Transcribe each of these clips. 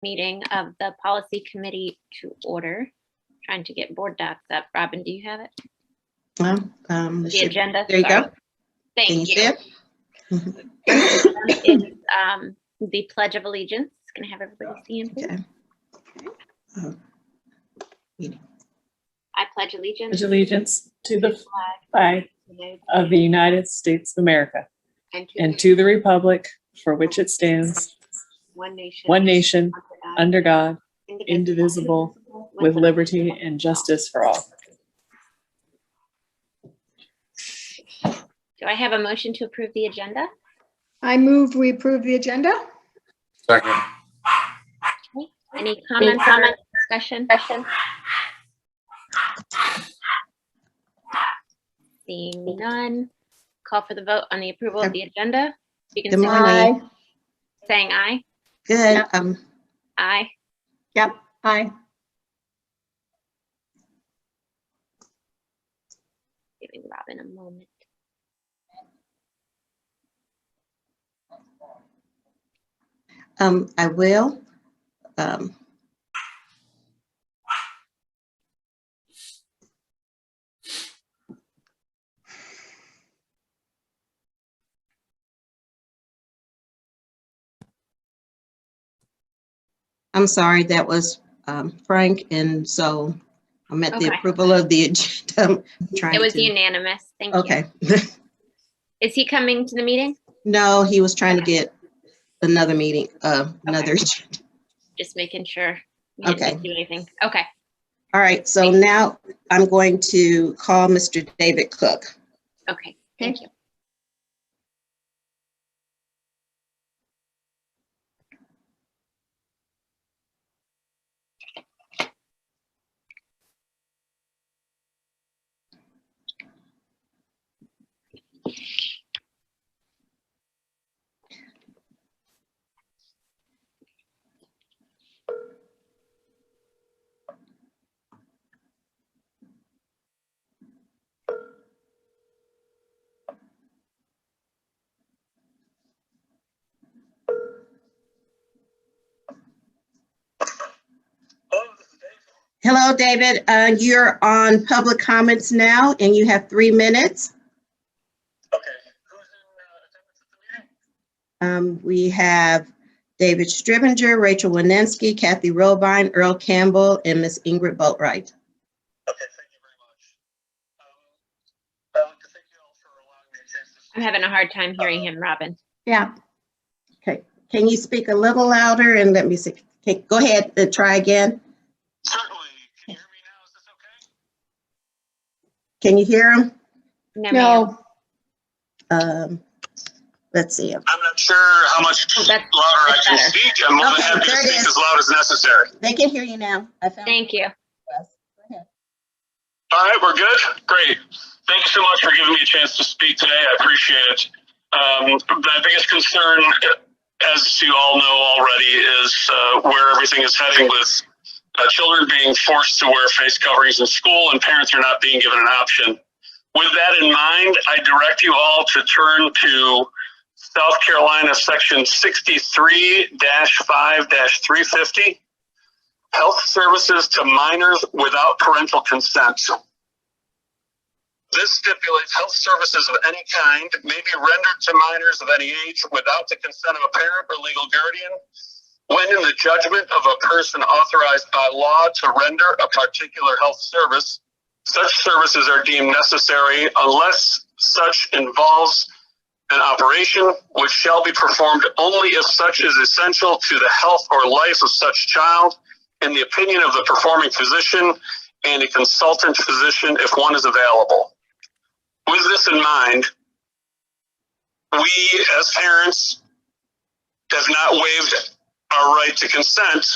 meeting of the policy committee to order. Trying to get board docs up. Robin, do you have it? The agenda. There you Sorry. go. Thank Can you you. see it? It's the Pledge of Allegiance. Can I have everybody stand, please? Okay. I pledge allegiance To the flag of the United States of America and to the republic for which it stands, one nation, under God, indivisible, with liberty and justice for all. Do I have a motion to approve the agenda? I move we approve the agenda. Second. Any comments on it? Discussion? Seeing none. Call for the vote on the approval of the agenda. You can Good say morning. saying aye. Good. Aye. Yep, aye. Giving Robin a moment. I will. I'm sorry, that was Frank, and so I'm at the Okay. approval of the agenda. It was unanimous. Thank you. Okay. Is he coming to the meeting? No, he was trying to get another meeting, another. Just making sure. We didn't Okay. do anything. Okay. All right, so now I'm going to call Mr. David Cook. Okay. Thank you. Hello, David. You're on public comments now, and you have 3 minutes. Okay. Who's in attendance at the meeting? We have David Stribinger, Rachel Winensky, Kathy Robine, Earl Campbell, and Miss Ingrid Boatwright. Okay, thank you very much. I'd like to thank you all for allowing me a chance to speak. I'm having a hard time hearing him, Robin. Yeah. Okay. Can you speak a little louder and let me see? Okay, go ahead and try again. Certainly. Can you hear me now? Is this okay? Can you hear him? No. Ma'am. Let's see. I'm not sure how much Oh, louder that's I can better. speak. I'm more than Okay, happy to there it speak is. as loud as necessary. They can hear you now. I found. Thank you. Go ahead. All right, we're good? Great. Thank you so much for giving me a chance to speak today. I appreciate it. My biggest concern, as you all know already, is where everything is heading with children being forced to wear face coverings in school and parents are not being given an option. With that in mind, I direct you all to turn to South Carolina Section 63-5-350, Health Services to Minors Without Parental Consent. This stipulates health services of any kind may be rendered to minors of any age without the consent of a parent or legal guardian when in the judgment of a person authorized by law to render a particular health service. Such services are deemed necessary unless such involves an operation which shall be performed only if such is essential to the health or life of such child in the opinion of the performing physician and a consultant physician if one is available. With this in mind, we as parents have not waived our right to consent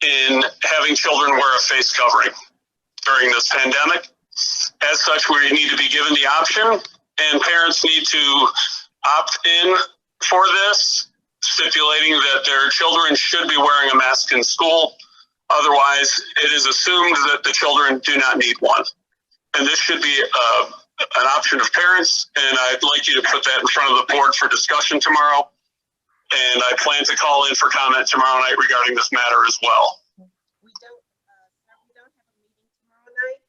in having children wear a face covering during this pandemic. As such, we need to be given the option, and parents need to opt in for this, stipulating that their children should be wearing a mask in school. Otherwise, it is assumed that the children do not need one. And this should be an option of parents, and I'd like you to put that in front of the board for discussion tomorrow. and I plan to call in for comment tomorrow night regarding this matter as well. We don't have a meeting tomorrow night.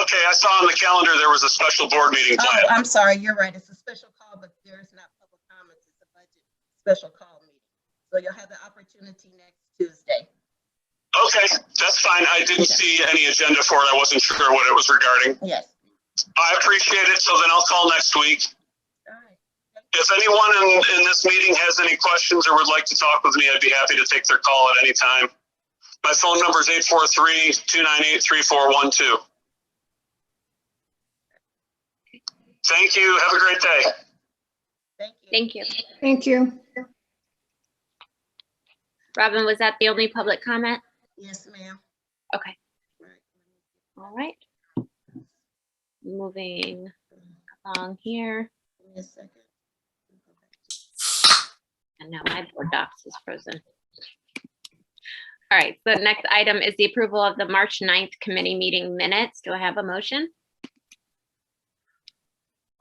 Okay, I saw on the calendar there was a special board meeting Oh, planned. I'm sorry, you're right. It's a special call, but there's not public comments. It's a budget special call meeting. So you'll have the opportunity next Tuesday. Okay, that's fine. I didn't see any agenda for it. I wasn't sure what it was regarding. Yes. I appreciate it. So then I'll call next week. All right. If anyone in this meeting has any questions or would like to talk with me, I'd be happy to take their call at any time. My phone number is 843-298-3412. Thank you. Have a great day. Thank you. Thank you. Thank you. Robin, was that the only public comment? Yes, ma'am. Okay. All right. Moving along here. Give me a second. And now my board docs is frozen. All right, so the next item is the approval of the March 9th committee meeting minutes. Do I have a motion?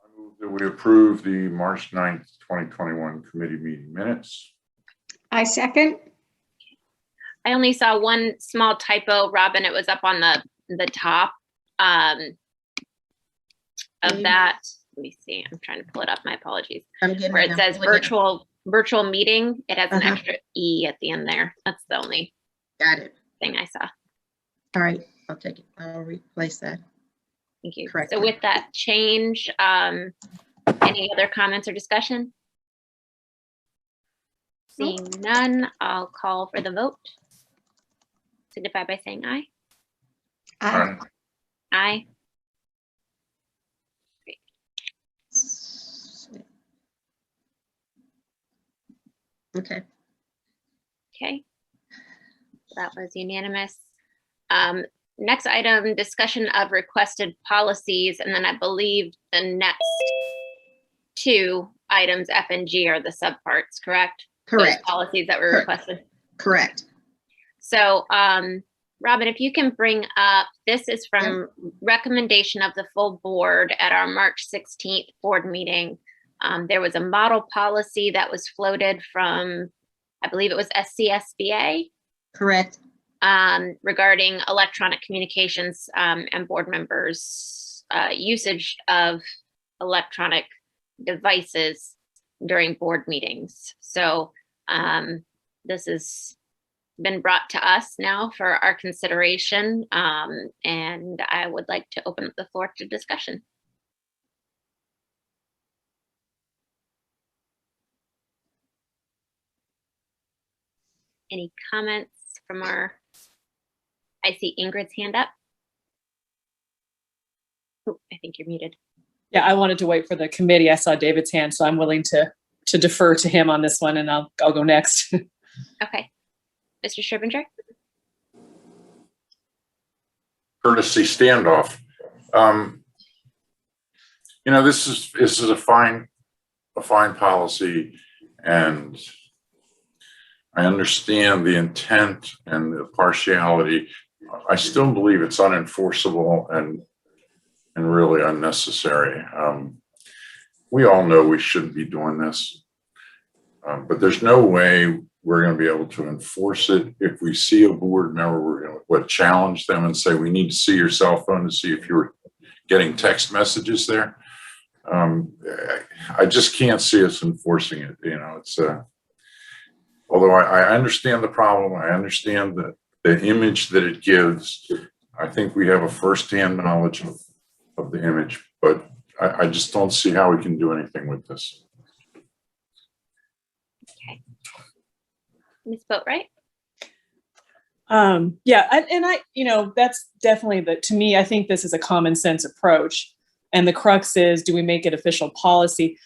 I move that we approve the March 9th, 2021 committee meeting minutes. I second. I only saw one small typo, Robin. It was up on the top of that. Let me see. I'm trying to pull it up. My apologies. I'm getting Where it says virtual meeting, it has an Uh-huh. extra E at the end there. That's the only Got it. thing I saw. All right, I'll take it. I'll replace that. Thank you. Correct. So with that change, any other comments or discussion? Seeing none, I'll call for the vote. Signify by saying aye. Aye. Aye. Okay. Okay. That was unanimous. Next item, discussion of requested policies, and then I believe the next two items, F and G, are the subparts, correct? Those Correct. policies that were Correct. requested. Correct. So, Robin, if you can bring up, this is from recommendation of the full board at our March 16th board meeting. There was a model policy that was floated from, I believe it was SCSBA, Correct. regarding electronic communications and board members' usage of electronic devices during board meetings. So this has been brought to us now for our consideration, and I would like to open up the floor to discussion. Any comments from our, I see Ingrid's hand up. Oh, I think you're muted. Yeah, I wanted to wait for the committee. I saw David's hand, so I'm willing to defer to him on this one, and I'll go next. Okay. Mr. Scrivener? Courtesy standoff. You know, this is a fine policy, and I understand the intent and the partiality. I still believe it's unenforceable and really unnecessary. We all know we shouldn't be doing this, but there's no way we're going to be able to enforce it. If we see a board member, we're going to challenge them and say, we need to see your cell phone to see if you're getting text messages there. I just can't see us enforcing it. You know, it's although I understand the problem, I understand the image that it gives. I think we have a firsthand knowledge of the image, but I just don't see how we can do anything with this. Okay. Ms. Boatright? Yeah, and I, you know, that's definitely to me, I think this is a common sense approach. And the crux is, do we make it official policy?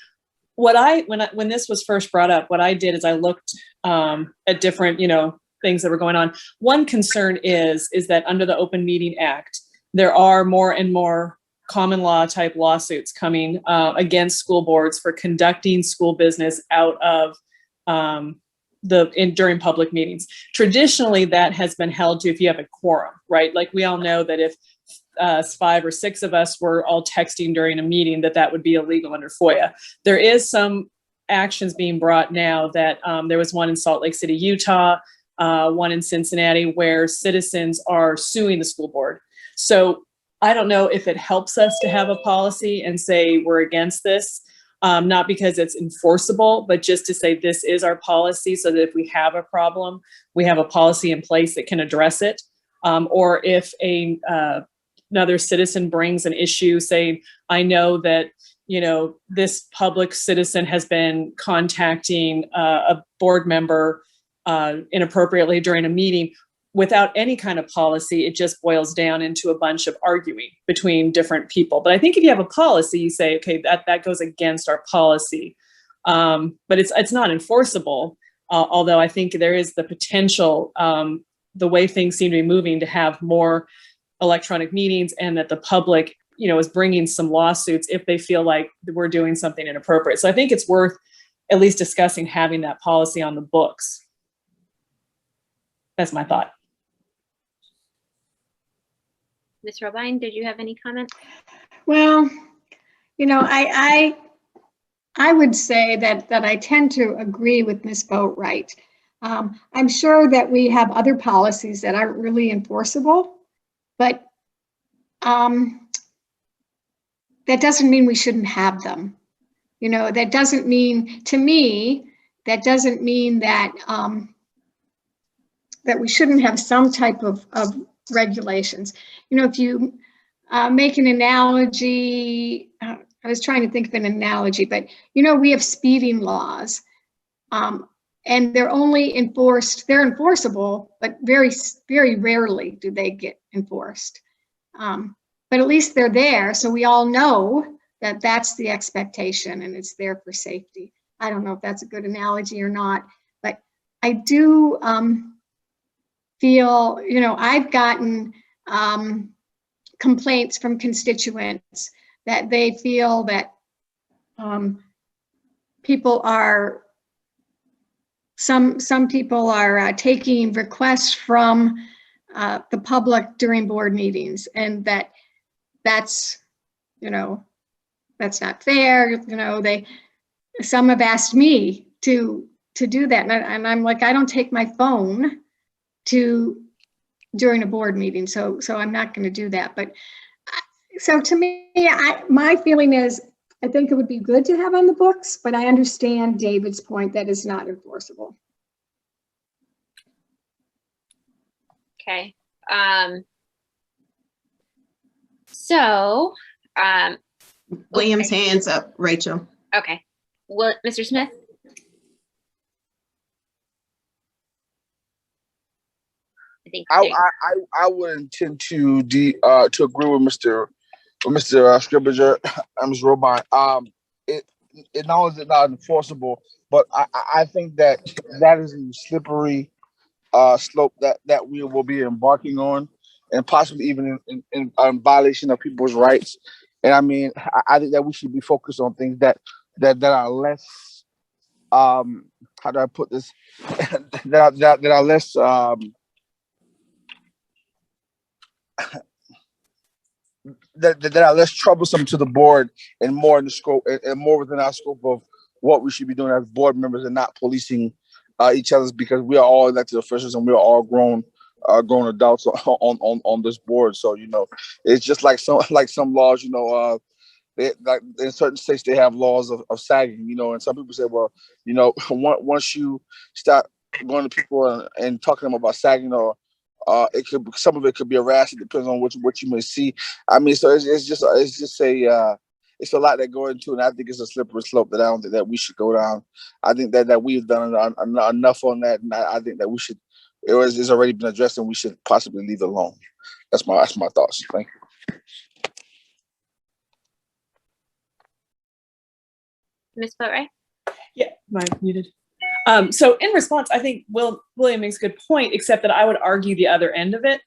When this was first brought up, what I did is I looked at different, you know, things that were going on. One concern is that under the Open Meeting Act, there are more and more common law type lawsuits coming against school boards for conducting school business out of during public meetings. Traditionally, that has been held to if you have a quorum, right? Like we all know that if 5 or 6 of us were all texting during a meeting, that would be illegal under FOIA. There is some actions being brought now that there was one in Salt Lake City, Utah, one in Cincinnati, where citizens are suing the school board. So I don't know if it helps us to have a policy and say we're against this, not because it's enforceable, but just to say this is our policy so that if we have a problem, we have a policy in place that can address it. Or if another citizen brings an issue saying, I know that, you know, this public citizen has been contacting a board member inappropriately during a meeting, without any kind of policy, it just boils down into a bunch of arguing between different people. But I think if you have a policy, you say, okay, that goes against our policy. But it's not enforceable, although I think there is the potential, the way things seem to be moving, to have more electronic meetings, and that the public, you know, is bringing some lawsuits if they feel like we're doing something inappropriate. So I think it's worth at least discussing having that policy on the books. That's my thought. Ms. Robine, did you have any comments? Well, you know, I would say that I tend to agree with Ms. Boatwright. I'm sure that we have other policies that aren't really enforceable, but that doesn't mean we shouldn't have them. You know, that doesn't mean, to me, that doesn't mean that that we shouldn't have some type of regulations. You know, if you make an analogy, I was trying to think of an analogy, but you know, we have speeding laws, and they're only enforced, they're enforceable, but very, very rarely do they get enforced. But at least they're there, so we all know that that's the expectation and it's there for safety. I don't know if that's a good analogy or not, but I do feel, you know, I've gotten complaints from constituents that they feel that people are, some people are taking requests from the public during board meetings, and that's, you know, that's not fair. You know, some have asked me to do that, and I'm like, I don't take my phone during a board meeting, so I'm not going to do that. But so to me, my feeling is, I think it would be good to have on the books, but I understand David's point that it's not enforceable. Okay. So, William's hands up, Rachel. okay. Well, Mr. Smith? I think I would intend to agree with Mr. Scrivener, Ms. Robine. It not only is it not enforceable, but I think that is a slippery slope that we will be embarking on, and possibly even in violation of people's rights. And I mean, I think that we should be focused on things that are less, how do I put this, that are less, that are less troublesome to the board, and more in the scope, and more within our scope of what we should be doing as board members, and not policing each other's, because we are all elected officials and we are all grown adults on this board. So, you know, it's just like some laws, you know, like in certain states they have laws of sagging, you know, and some people say, well, you know, once you start going to people and talking to them about sagging, or some of it could be harassing. It depends on what you may see. I mean, so it's just it's a lot that go into it, and I think it's a slippery slope that I don't think that we should go down. I think that we've done enough on that, and I think that we should. It's already been addressed, and we should possibly leave it alone. That's my thoughts. Thank you. Ms. Boatwright? Yeah, am I muted? So in response, I think William makes a good point, except that I would argue the other end of it.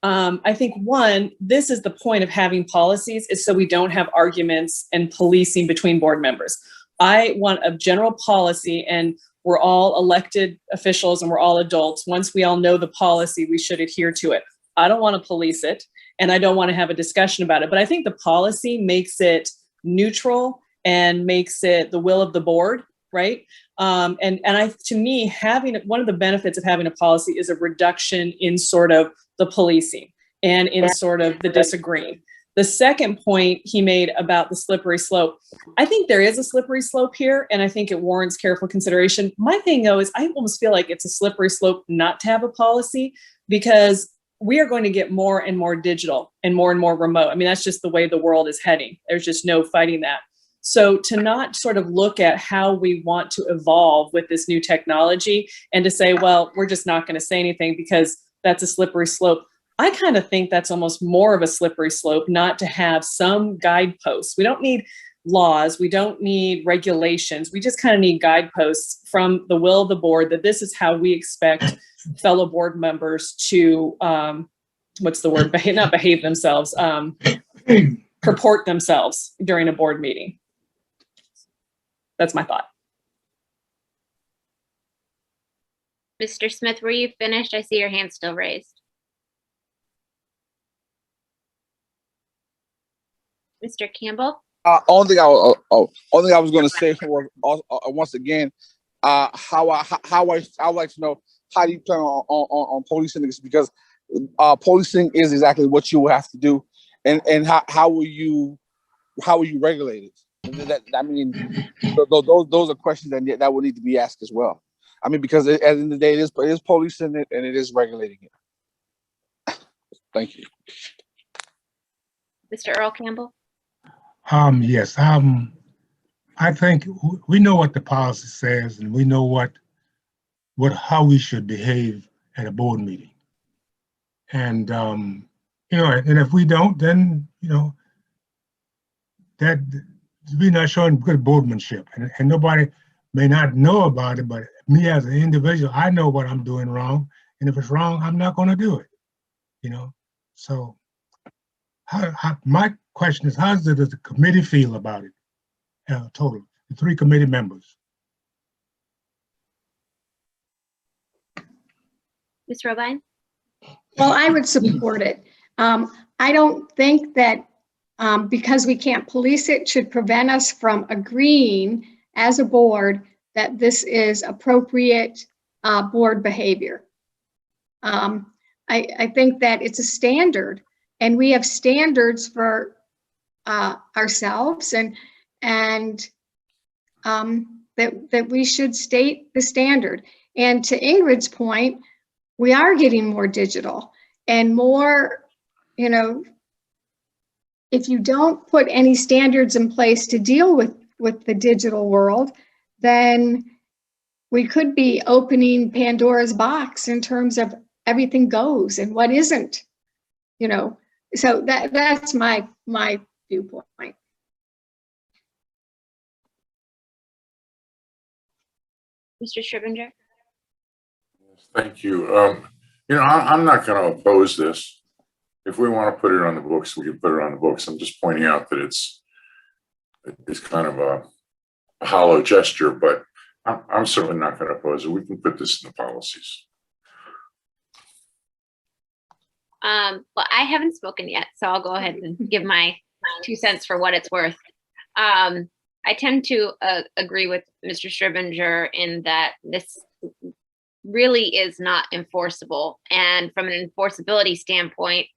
I think, one, this is the point of having policies, is so we don't have arguments and policing between board members. I want a general policy, and we're all elected officials and we're all adults. Once we all know the policy, we should adhere to it. I don't want to police it, and I don't want to have a discussion about it, but I think the policy makes it neutral and makes it the will of the board. right? To me, having one of the benefits of having a policy is a reduction in sort of the policing and in sort of the disagreeing. The second point he made about the slippery slope, I think there is a slippery slope here, and I think it warrants careful consideration. My thing, though, is I almost feel like it's a slippery slope not to have a policy, because we are going to get more and more digital and more remote. I mean, that's just the way the world is heading. There's just no fighting that. So to not sort of look at how we want to evolve with this new technology and to say, well, we're just not going to say anything because that's a slippery slope. I kind of think that's almost more of a slippery slope not to have some guideposts. We don't need laws. We don't need regulations. We just kind of need guideposts from the will of the board that this is how we expect fellow board members to, what's the word? Not behave themselves, purport themselves during a board meeting. That's my thought. Mr. Smith, were you finished? I see your hand still raised. Mr. Campbell? Only thing I was going to say was once again, how I would like to know, how do you plan on policing this? Because policing is exactly what you will have to do, and how will you regulate it? I mean, those are questions that will need to be asked as well. I mean, because at the end of the day, it is policing it and it is regulating it. Thank you. Mr. Earl Campbell? Yes. I think we know what the policy says, and we know how we should behave at a board meeting. And you know, and if we don't, then that we're not showing good boardmanship, and nobody may not know about it, but me as an individual, I know what I'm doing wrong, and if it's wrong, I'm not going to do it. So my question is, how does the committee feel about it? Total, the 3 committee members. Ms. Robine? Well, I would support it. I don't think that because we can't police it should prevent us from agreeing as a board that this is appropriate board behavior. I think that it's a standard, and we have standards for ourselves, and that we should state the standard. And to Ingrid's point, we are getting more digital and more, if you don't put any standards in place to deal with the digital world, then we could be opening Pandora's box in terms of everything goes and what isn't, so that's my viewpoint. Mr. Scrivener? Thank you. I'm not going to oppose this. If we want to put it on the books, we can put it on the books. I'm just pointing out that it's kind of a hollow gesture, but I'm certainly not going to oppose it. We can put this in the policies. Well, I haven't spoken yet, so I'll go ahead and give my 2 cents for what it's worth. I tend to agree with Mr. Scrivener in that this really is not enforceable. And from an enforceability standpoint,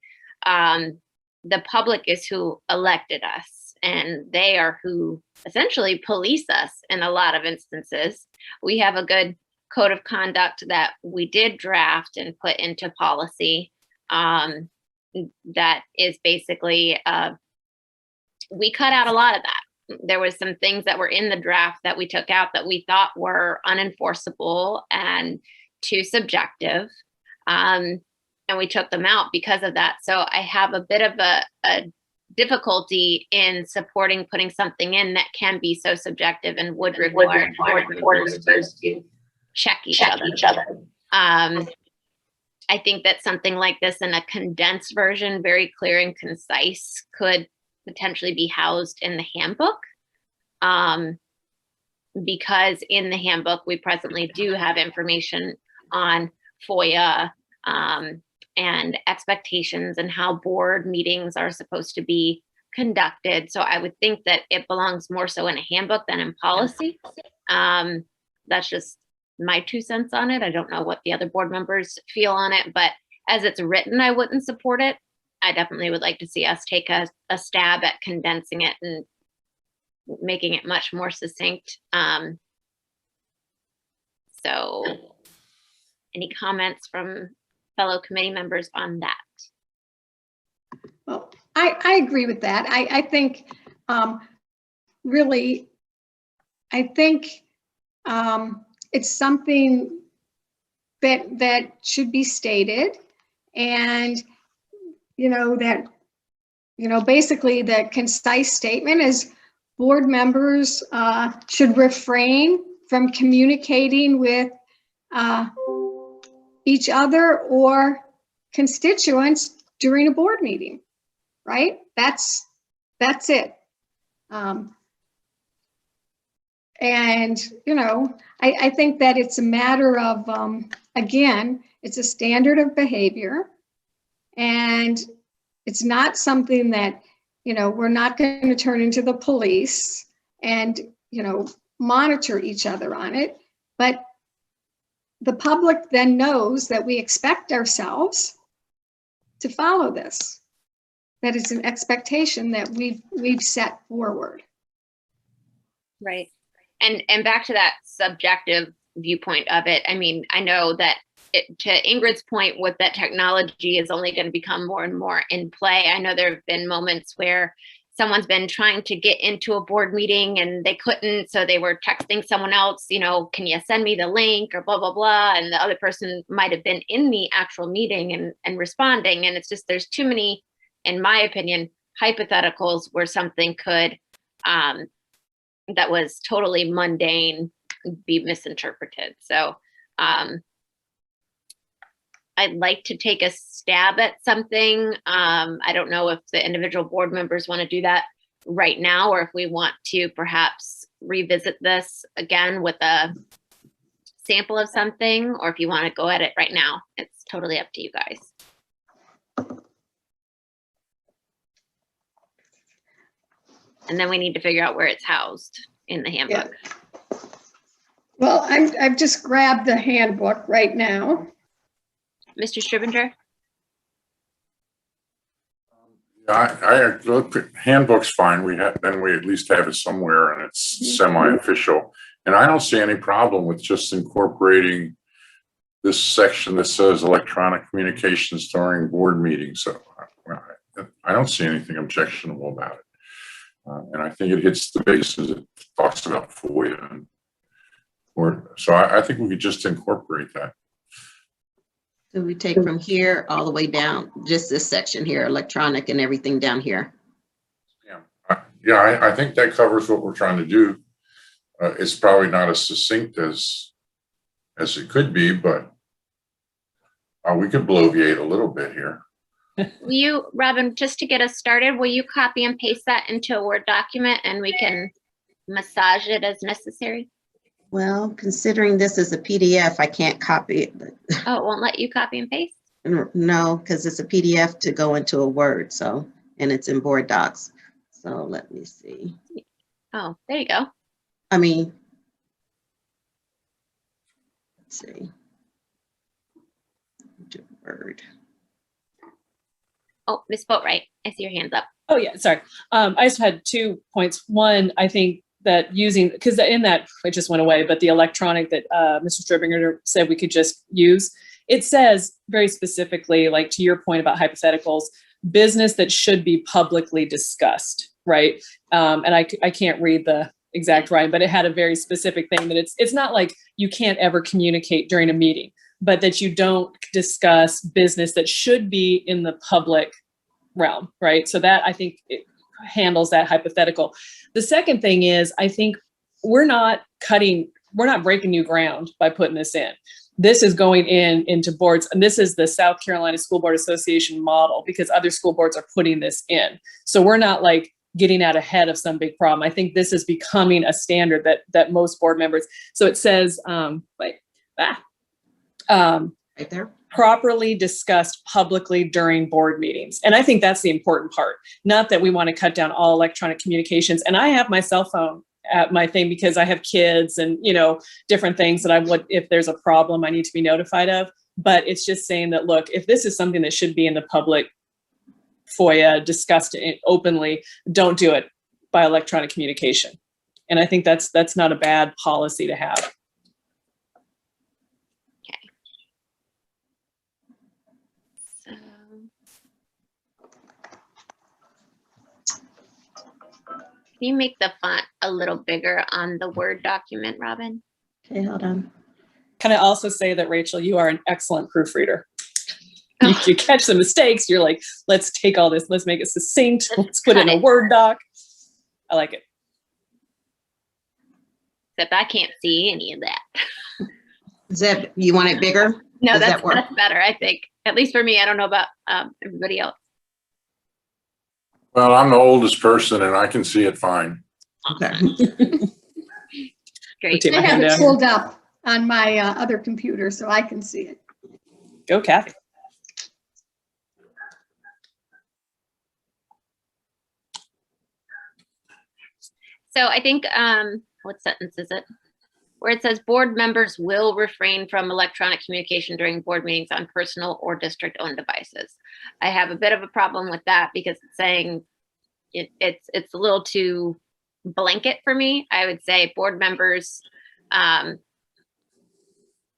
the public is who elected us, and they are who essentially police us in a lot of instances. We have a good code of conduct that we did draft and put into policy. That is basically, we cut out a lot of that. There was some things that were in the draft that we took out that we thought were unenforceable and too subjective. And we took them out because of that. So I have a bit of a difficulty in supporting putting something in that can be so subjective and would require board members to check each other. I think that something like this in a condensed version, very clear and concise, could potentially be housed in the handbook. Because in the handbook, we presently do have information on FOIA and expectations and how board meetings are supposed to be conducted. So I would think that it belongs more so in a handbook than in policy. That's just my 2 cents on it. I don't know what the other board members feel on it, but as it's written, I wouldn't support it. I definitely would like to see us take a stab at condensing it and making it much more succinct. So any comments from fellow committee members on that? Well, I agree with that. I think really, I think it's something that should be stated, and basically the concise statement is board members should refrain from communicating with each other or constituents during a board meeting, right? That's it. And, I think that it's a matter of, again, it's a standard of behavior, and it's not something that, we're not going to turn into the police and, monitor each other on it. But the public then knows that we expect ourselves to follow this. That is an expectation that we've set forward. Right. And back to that subjective viewpoint of it. I mean, I know that to Ingrid's point, with that technology is only going to become more and more in play. I know there have been moments where someone's been trying to get into a board meeting and they couldn't, so they were texting someone else, can you send me the link or blah, blah, blah. And the other person might have been in the actual meeting and responding. And it's just, there's too many, in my opinion, hypotheticals where something could, that was totally mundane, be misinterpreted. So I'd like to take a stab at something. I don't know if the individual board members want to do that right now, or if we want to perhaps revisit this again with a sample of something, or if you want to go at it right now. It's totally up to you guys. And then we need to figure out where it's housed in the handbook. Yeah. Well, I've just grabbed the handbook right now. Mr. Stribinger? Handbook's fine. Then we at least have it somewhere and it's semi-official. And I don't see any problem with just incorporating this section that says electronic communications during board meetings. So I don't see anything objectionable about it. And I think it hits the bases. It talks about FOIA. So I think we could just incorporate that. So we take from here all the way down, just this section here, electronic and everything down here. Yeah, I think that covers what we're trying to do. It's probably not as succinct as it could be, but we could bloviate a little bit here. Will you, Robin, just to get us started, will you copy and paste that into a Word document and we can massage it as necessary? Well, considering this is a PDF, I can't copy it. Oh, it won't let you copy and paste? No, because it's a PDF to go into a Word, so, and it's in board docs. So let me see. Oh, there you go. I mean, let's see. Word. Oh, Ms. Boatwright, I see your hands up. Oh yeah, sorry. I just had 2 points. One, I think that because in that, it just went away, but the electronic that Mr. Stribinger said we could just use, it says very specifically, like to your point about hypotheticals, business that should be publicly discussed, right? And I can't read the exact writing, but it had a very specific thing that it's not like you can't ever communicate during a meeting, but that you don't discuss business that should be in the public realm, right? So that, I think, it handles that hypothetical. The second thing is, I think we're not breaking new ground by putting this in. This is going into boards, and this is the South Carolina School Board Association model, because other school boards are putting this in. So we're not like getting out ahead of some big problem. I think this is becoming a standard that most board members. So it says, Right there. properly discussed publicly during board meetings. And I think that's the important part. Not that we want to cut down all electronic communications. And I have my cell phone at my thing because I have kids and, you know, different things that I would, if there's a problem, I need to be notified of. But it's just saying that, look, if this is something that should be in the public FOIA, discussed openly, don't do it by electronic communication. And I think that's not a bad policy to have. So, can you make the font a little bigger on the Word document, Robin? Okay, hold on. Can I also say that, Rachel, you are an excellent proofreader. You catch the mistakes. You're like, let's take all this, let's make it succinct. Let's put it in a Word doc. I like it. Except I can't see any of that. Zeb, you want it bigger? No, Does that's that work? better, I think. At least for me. I don't know about everybody else. Well, I'm the oldest person and I can see it fine. Okay. Great. Take I my have hand it down. pulled up on my other computer so I can see it. Go, Kathy. So I think, what sentence is it? Where it says board members will refrain from electronic communication during board meetings on personal or district-owned devices. I have a bit of a problem with that because it's saying it's a little too blanket for me. I would say board members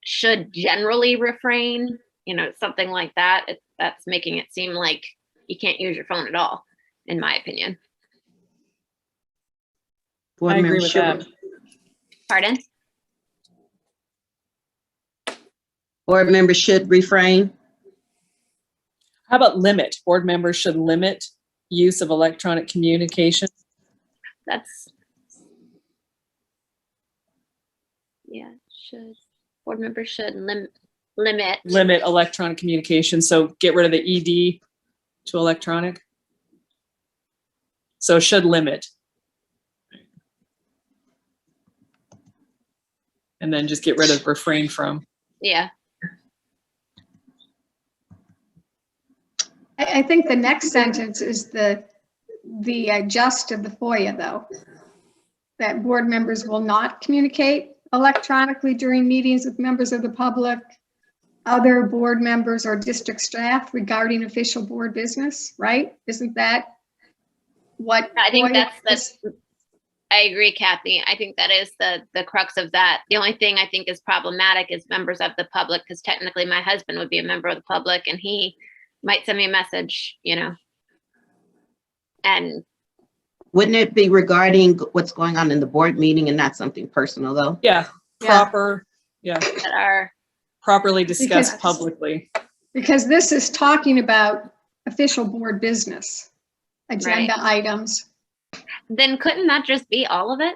should generally refrain, you know, something like that. That's making it seem like you can't use your phone at all, in my opinion. Board I agree members with should- that. Pardon? Board members should refrain. How about limit? Board members should limit use of electronic communication. That's, yeah, should, board members should limit. Limit electronic communication. So get rid of the ED to electronic. So should limit. And then just get rid of refrain from. Yeah, I think the next sentence is the gist of the FOIA, though. That board members will not communicate electronically during meetings with members of the public, other board members or district staff regarding official board business, right? Isn't that what? I think FOIA that's is? I agree, Kathy. I think that is the crux of that. The only thing I think is problematic is members of the public, because technically my husband would be a member of the public and he might send me a message, you know. And Wouldn't it be regarding what's going on in the board meeting and not something personal, though? Yeah, proper. Yeah, that are, properly discussed Because- publicly. Because this is talking about official board business, agenda items. then couldn't that just be all of it?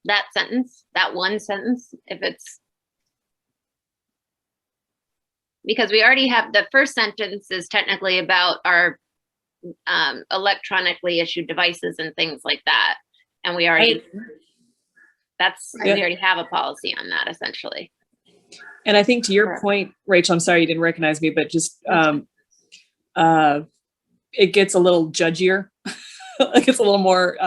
That sentence, that one sentence, if it's. Because we already have, the first sentence is technically about our electronically issued devices and things like that. And we already, we already have a policy on that essentially. And I think to your point, Rachel, I'm sorry you didn't recognize me, but just it gets a little judgier. It gets a little more,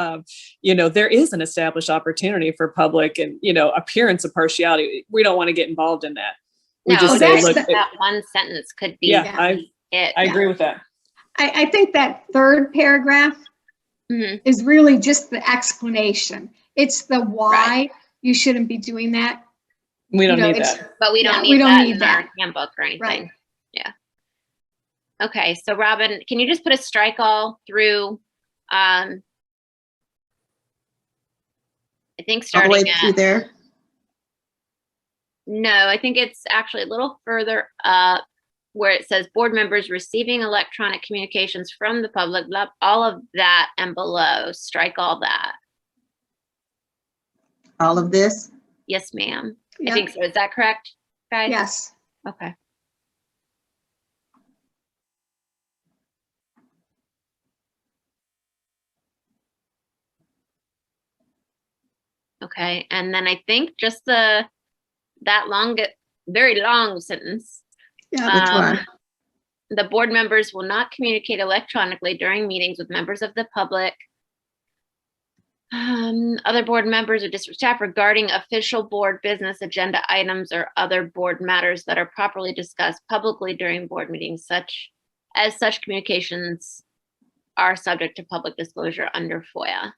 you know, there is an established opportunity for public and, you know, appearance of partiality. We don't want to get involved in that. We No, just say, that's look, that one sentence could be yeah, it. I agree with that. I think that third paragraph Mhm. is really just the explanation. It's the why you shouldn't be doing that. We don't You know, need it's- that. But we don't Yeah, need we don't that need in our that. handbook or anything. Right. Yeah. Okay, so Robin, can you just put a strike all through, I think All the way starting through at, there? no, I think it's actually a little further up where it says board members receiving electronic communications from the public, blah, all of that and below, strike all that. All of this? Yes, ma'am. I Yeah. think so. Is that correct, guys? Yes. Okay. Okay, and then I think just that very long sentence. Yeah, which one? The board members will not communicate electronically during meetings with members of the public, other board members or district staff regarding official board business agenda items or other board matters that are properly discussed publicly during board meetings, such communications are subject to public disclosure under FOIA.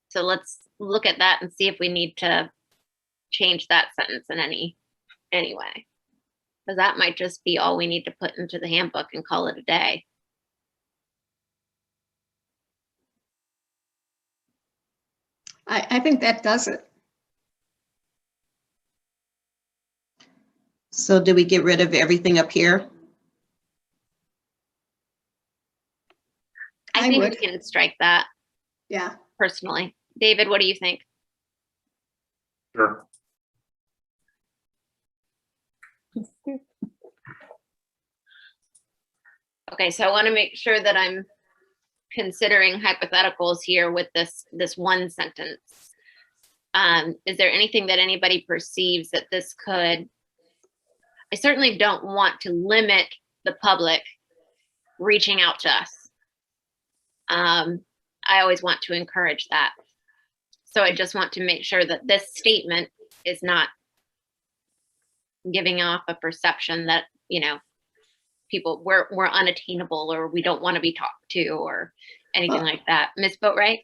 So let's look at that and see if we need to change that sentence in any way. Because that might just be all we need to put into the handbook and call it a day. I think that does it. So do we get rid of everything up here? I I think we would. can strike that Yeah. personally. David, what do you think? Sure. Okay, so I want to make sure that I'm considering hypotheticals here with this one sentence. Is there anything that anybody perceives that this could? I certainly don't want to limit the public reaching out to us. I always want to encourage that. So I just want to make sure that this statement is not giving off a perception that, you know, people we're unattainable or we don't want to be talked to or anything like that. Ms. Boatwright?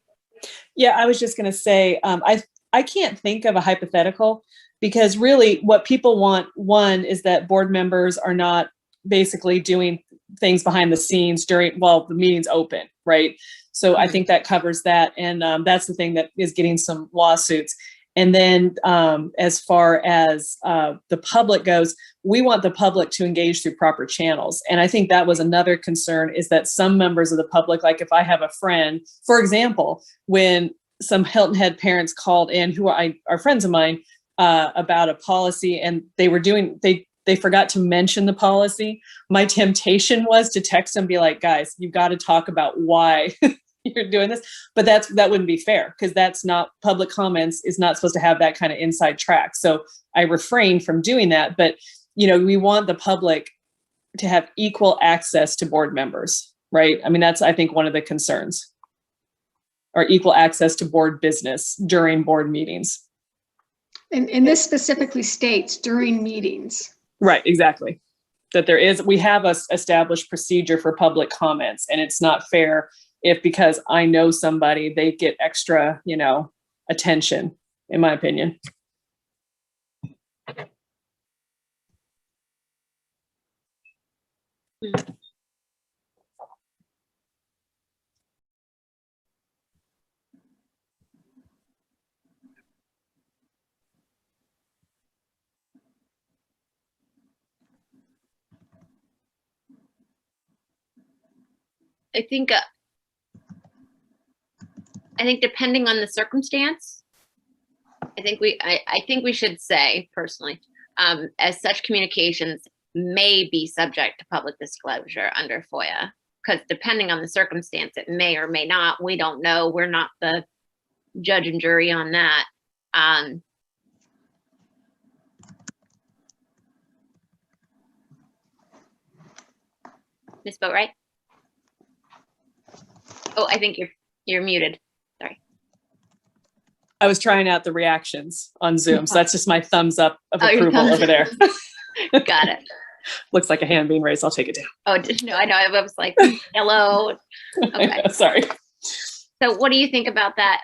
Yeah, I was just going to say, I can't think of a hypothetical because really what people want, one, is that board members are not basically doing things behind the scenes while the meeting's open, right? So I think that covers that. And that's the thing that is getting some lawsuits. And then as far as the public goes, we want the public to engage through proper channels. And I think that was another concern, is that some members of the public, like if I have a friend, for example, when some Hilton Head parents called in who are friends of mine about a policy and they forgot to mention the policy. My temptation was to text them and be like, guys, you've got to talk about why you're doing this. But that wouldn't be fair because that's not, public comments is not supposed to have that kind of inside track. So I refrain from doing that. But, you know, we want the public to have equal access to board members, right? I mean, that's, I think, one of the concerns, or equal access to board business during board meetings. And this specifically states during meetings. Right, exactly. That we have a established procedure for public comments, and it's not fair if, because I know somebody, they get extra, you know, attention, in my opinion. I think depending on the circumstance, I think we should say personally, as such communications may be subject to public disclosure under FOIA, because depending on the circumstance, it may or may not. We don't know. We're not the judge and jury on that. Ms. Boatwright? Oh, I think you're muted. Sorry. I was trying out the reactions on Zoom, so that's just my thumbs up of your approval thumbs over there. Got it. Looks like a hand being raised. I'll take it down. Oh, no, I know. I was like, hello. Okay. Sorry. So what do you think about that,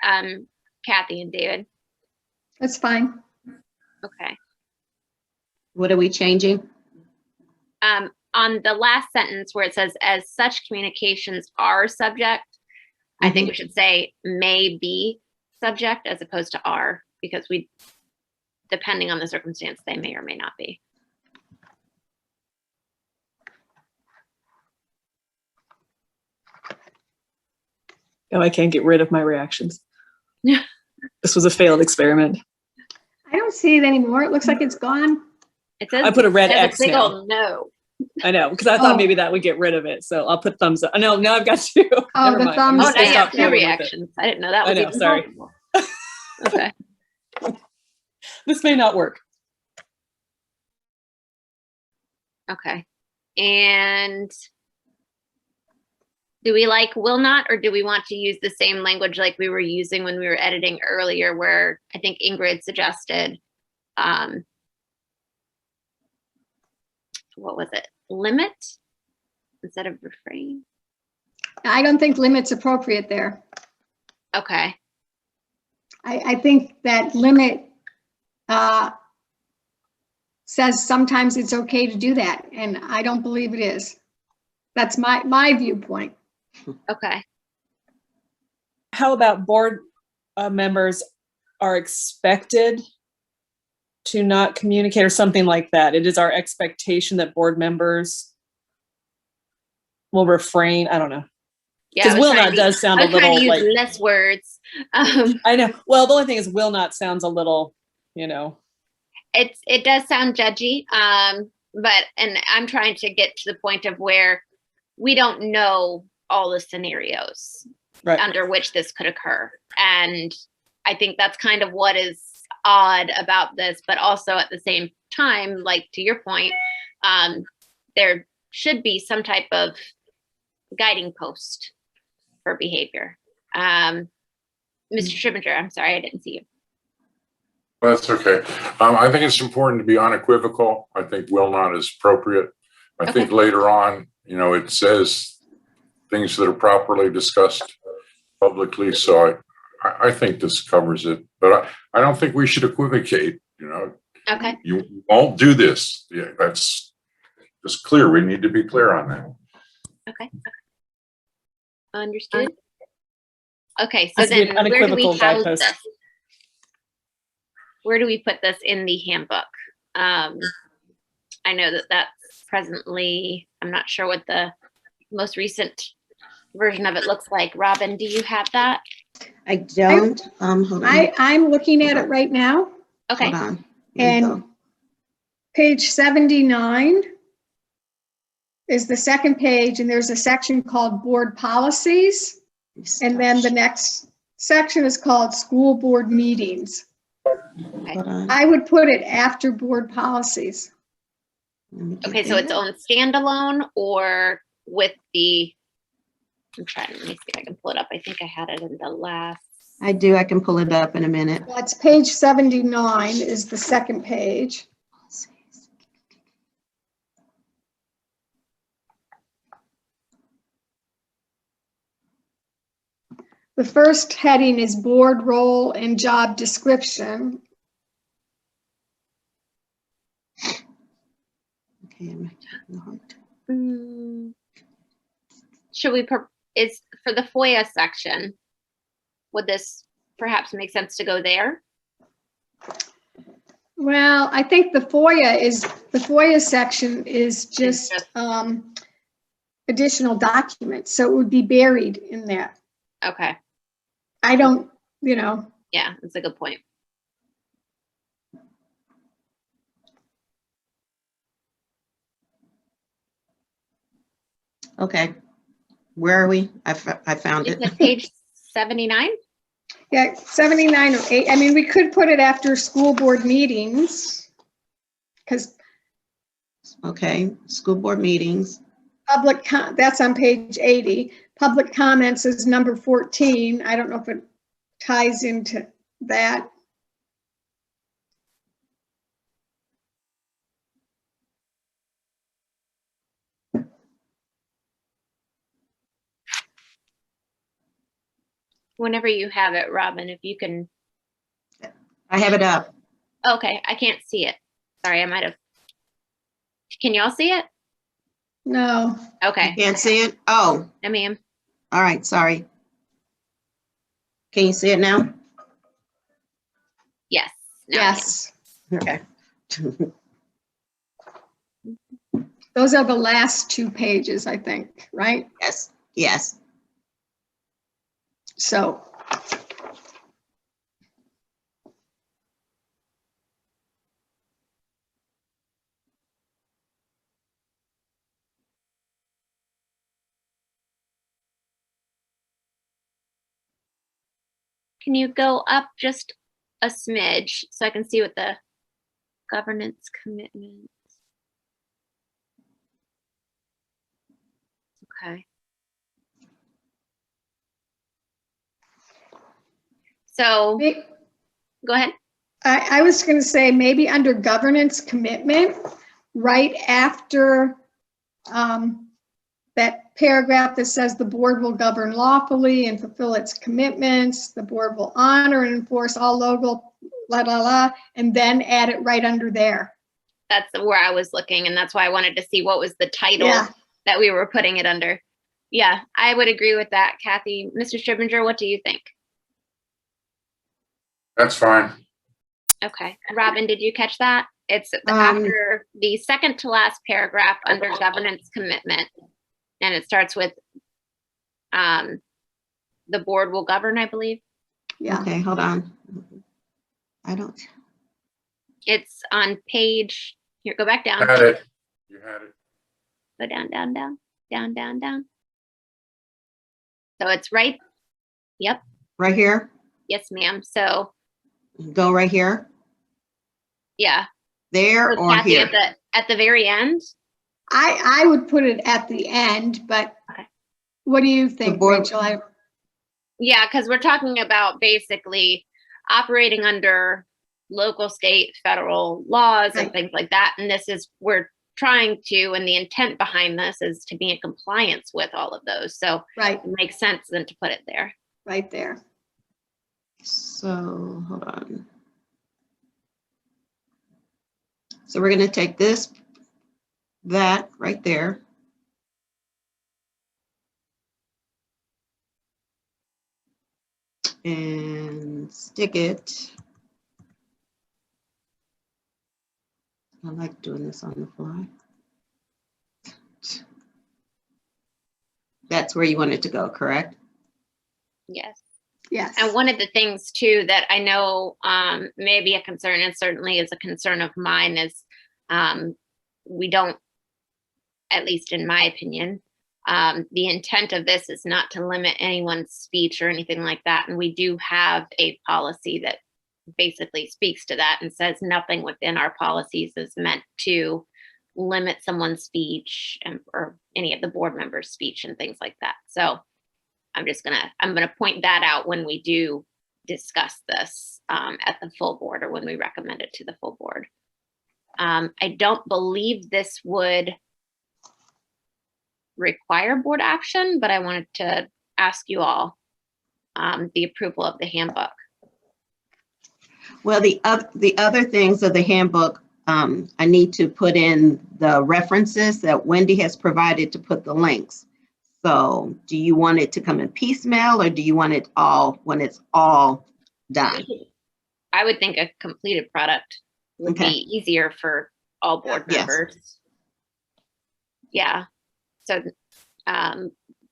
Kathy and David? That's fine. Okay. What are we changing? On the last sentence where it says, as such communications are subject, I think we should say may be subject as opposed to are, because depending on the circumstance, they may or may not be. Oh, I can't get rid of my reactions. Yeah. This was a failed experiment. I don't see it anymore. It looks like it's gone. It says, I put a red X a big now. old no. I know, because I thought maybe that would get rid of it. So I'll put thumbs up. No, now I've got two. Oh, Never the mind. thumbs Oh, up. now you have Stop two fiddling with it. reactions. I didn't know that I was know, even sorry. possible. Okay. This may not work. Okay. And do we like will not, or do we want to use the same language like we were using when we were editing earlier, where I think Ingrid suggested, what was it? Limit instead of refrain? I don't think limit's appropriate there. Okay. I think that limit says sometimes it's okay to do that, and I don't believe it is. That's my viewpoint. Okay. How about board members are expected to not communicate or something like that? It is our expectation that board members will refrain. I don't know. Yeah, Because will not does sound a I was trying little to use like, less words. I know. Well, the only thing is will not sounds a little, It does sound judgy, and I'm trying to get to the point of where we don't know all the scenarios right. under which this could occur. And I think that's kind of what is odd about this, but also at the same time, like to your point, there should be some type of guiding post for behavior. Mr. Schibinger, I'm sorry, I didn't see you. That's okay. I think it's important to be unequivocal. I think will not is appropriate. I think later on, it says things that are properly discussed publicly. So I think this covers it, but I don't think we should equivocate, Okay. You won't do this. Yeah, that's just clear. We need to be clear on that. Okay. Understood. Okay, so Has to be then an where do we unequivocal house guidepost. this? Where do we put this in the handbook? I know that that's presently, I'm not sure what the most recent version of it looks like. Robin, do you have that? I don't, hold on. I'm looking at it right now, Okay. Hold on. Here we and go. page 79 is the second page, and there's a section called board policies. And then the next section is called school board meetings. Hold on. I would put it after board policies. Let me get Okay, so its there. own standalone or with the, I'm trying, let me see if I can pull it up. I think I had it in the last. I do, I can pull it up in a minute. That's page 79 is the second page. The first heading is board role and job description. Okay, Should we, is for the FOIA section, would this perhaps make sense to go there? Well, I think the FOIA section is just additional documents, so it would be buried in there. Okay, I don't, yeah, that's a good point. Okay, where are we? I found You it. said page 79? Yeah, 79 or 8. I mean, we could put it after school board meetings, because Okay, school board meetings. that's on page 80. Public comments is number 14. I don't know if it ties into that. Whenever you have it, Robin, if you can. I have it up. Okay, I can't see it. Sorry, I might have. Can y'all see it? No. Okay. Can't see it? Oh, No, ma'am. all right, sorry. Can you see it now? Yes. now I can. Yes. Okay. Those are the last two pages, I think, right? Yes, yes. So. Can you go up just a smidge so I can see what the governance commitment. Okay. So go ahead. I was going to say maybe under governance commitment, right after that paragraph that says the board will govern lawfully and fulfill its commitments, the board will honor and enforce all local, and then add it right under there. That's where I was looking, and that's why I wanted to see what was the title Yeah. that we were putting it under. Yeah, I would agree with that, Kathy. Mr. Stribinger, what do you think? That's fine. Okay. Robin, did you catch that? It's after the second to last paragraph under governance commitment. And it starts with the board will govern, I believe. Yeah. Okay, hold on. I don't. It's on page, here, go back down. Had it. You had it. Go down, down, down, down, down, down. So it's right. Yep. Right here? Yes, ma'am. So Go right here? yeah. There So or Kathy, here? at the very end. I would put it at the end, but Okay. what do you think, board- Rachel? Yeah, because we're talking about basically operating under local, state, federal laws and Right. things like that. And this is, we're trying to, and the intent behind this is to be in compliance with all of those. So Right, it makes sense then to put it there. right there. So, hold on. So we're gonna take this, that right there. And stick it. I like doing this on the fly. That's where you want it to go, correct? Yes. Yes. And one of the things too that I know may be a concern, and certainly is a concern of mine, is we don't, at least in my opinion, the intent of this is not to limit anyone's speech or anything like that. And we do have a policy that basically speaks to that and says nothing within our policies is meant to limit someone's speech or any of the board members' speech and things like that. So I'm gonna point that out when we do discuss this at the full board, or when we recommend it to the full board. I don't believe this would require board action, but I wanted to ask you all the approval of the handbook. Well, the other things of the handbook, I need to put in the references that Wendy has provided to put the links. So do you want it to come in piecemeal, or do you want it all when it's all done? I would think a completed product would Okay. be easier for all board Yes. members. Yeah. So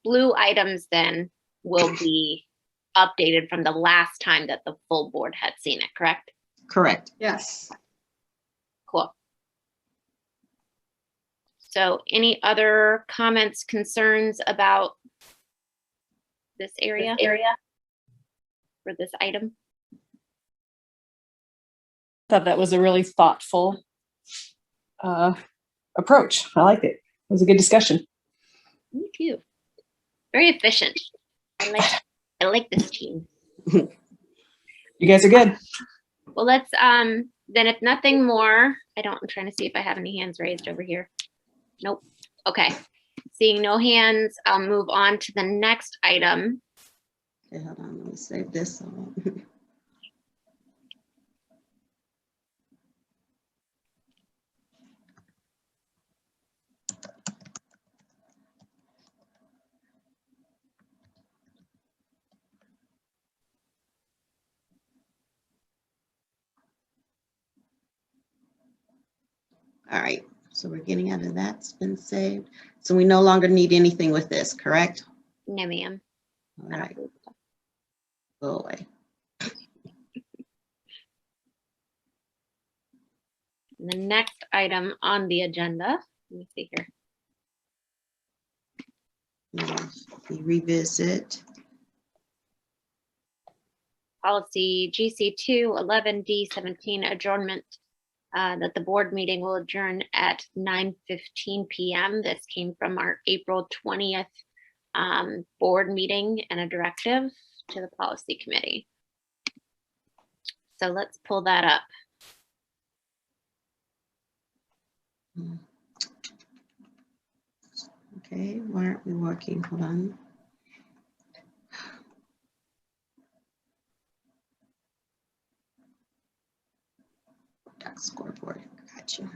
blue items then will be updated from the last time that the full board had seen it, correct? Correct. Yes. Cool. So any other comments, concerns about this area for this item? Thought that was a really thoughtful approach. I liked it. It was a good discussion. Me too. Very efficient. I like this team. You guys are good. Well, let's then if nothing more, I'm trying to see if I have any hands raised over here. Nope. Okay. Seeing no hands, I'll move on to the next item. Okay, hold on, let me save this. All right, so we're getting out of that's been saved. So we no longer need anything with this, correct? No, ma'am. All right, go away. The next item on the agenda, let me see here. We revisit. policy GC2 11D17 adjournment, that the board meeting will adjourn at 9:15 p.m. This came from our April 20th board meeting and a directive to the policy committee. So let's pull that up. Okay, why aren't we working? Hold on. Doc scoreboard, gotcha.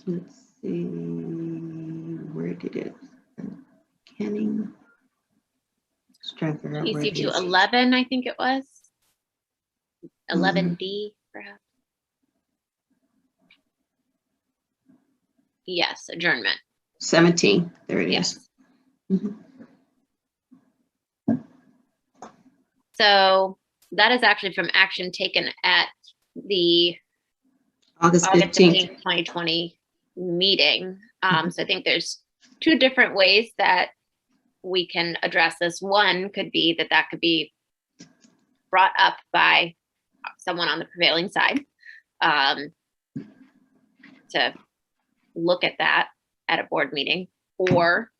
Let's see, where did it? Canning. Just trying to figure out where it GC2 is. 11, I think it was. 11D, perhaps. Yes, adjournment. 17, there it is. Yes. Mhm. So that is actually from action taken at the August August 15th. 15th, 2020 meeting. So I think there's two different ways that we can address this. One could be that could be brought up by someone on the prevailing side to look at that at a board meeting, or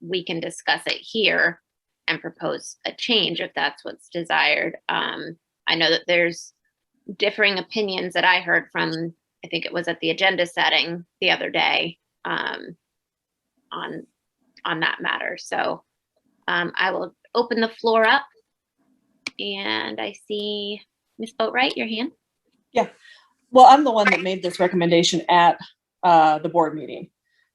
we can discuss it here and propose a change if that's what's desired. I know that there's differing opinions that I heard from, I think it was at the agenda setting the other day on that matter. So I will open the floor up, and I see Ms. Boatwright, your hand. Well, I'm the one that made this recommendation at the board meeting,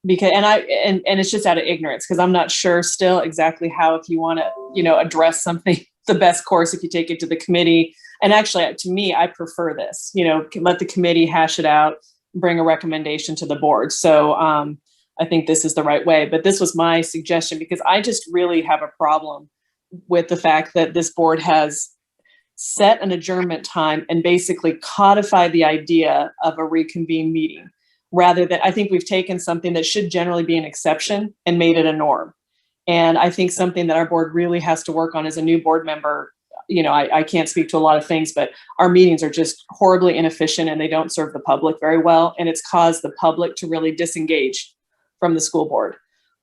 because and it's just out of ignorance, because I'm not sure still exactly how, if you want to, address something, the best course if you take it to the committee. And actually, to me, I prefer this, let the committee hash it out, bring a recommendation to the board. So I think this is the right way. But this was my suggestion, because I just really have a problem with the fact that this board has set an adjournment time and basically codified the idea of a reconvened meeting, rather than, I think we've taken something that should generally be an exception and made it a norm. And I think something that our board really has to work on as a new board member, I can't speak to a lot of things, but our meetings are just horribly inefficient and they don't serve the public very well. And it's caused the public to really disengage from the school board.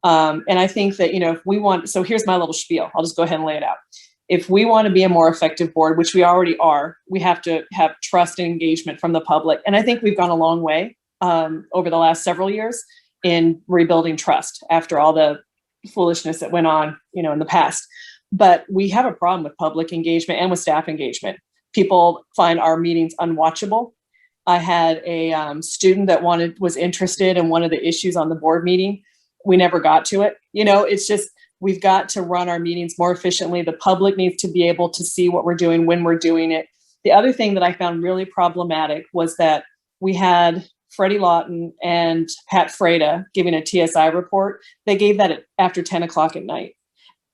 And I think that, if we want, so here's my little spiel. I'll just go ahead and lay it out. If we want to be a more effective board, which we already are, we have to have trust and engagement from the public. And I think we've gone a long way over the last several years in rebuilding trust after all the foolishness that went on, in the past. But we have a problem with public engagement and with staff engagement. People find our meetings unwatchable. I had a student that was interested in one of the issues on the board meeting. We never got to it. It's just, we've got to run our meetings more efficiently. The public needs to be able to see what we're doing when we're doing it. The other thing that I found really problematic was that we had Freddie Lawton and Pat Freda giving a TSI report. They gave that after 10 o'clock at night.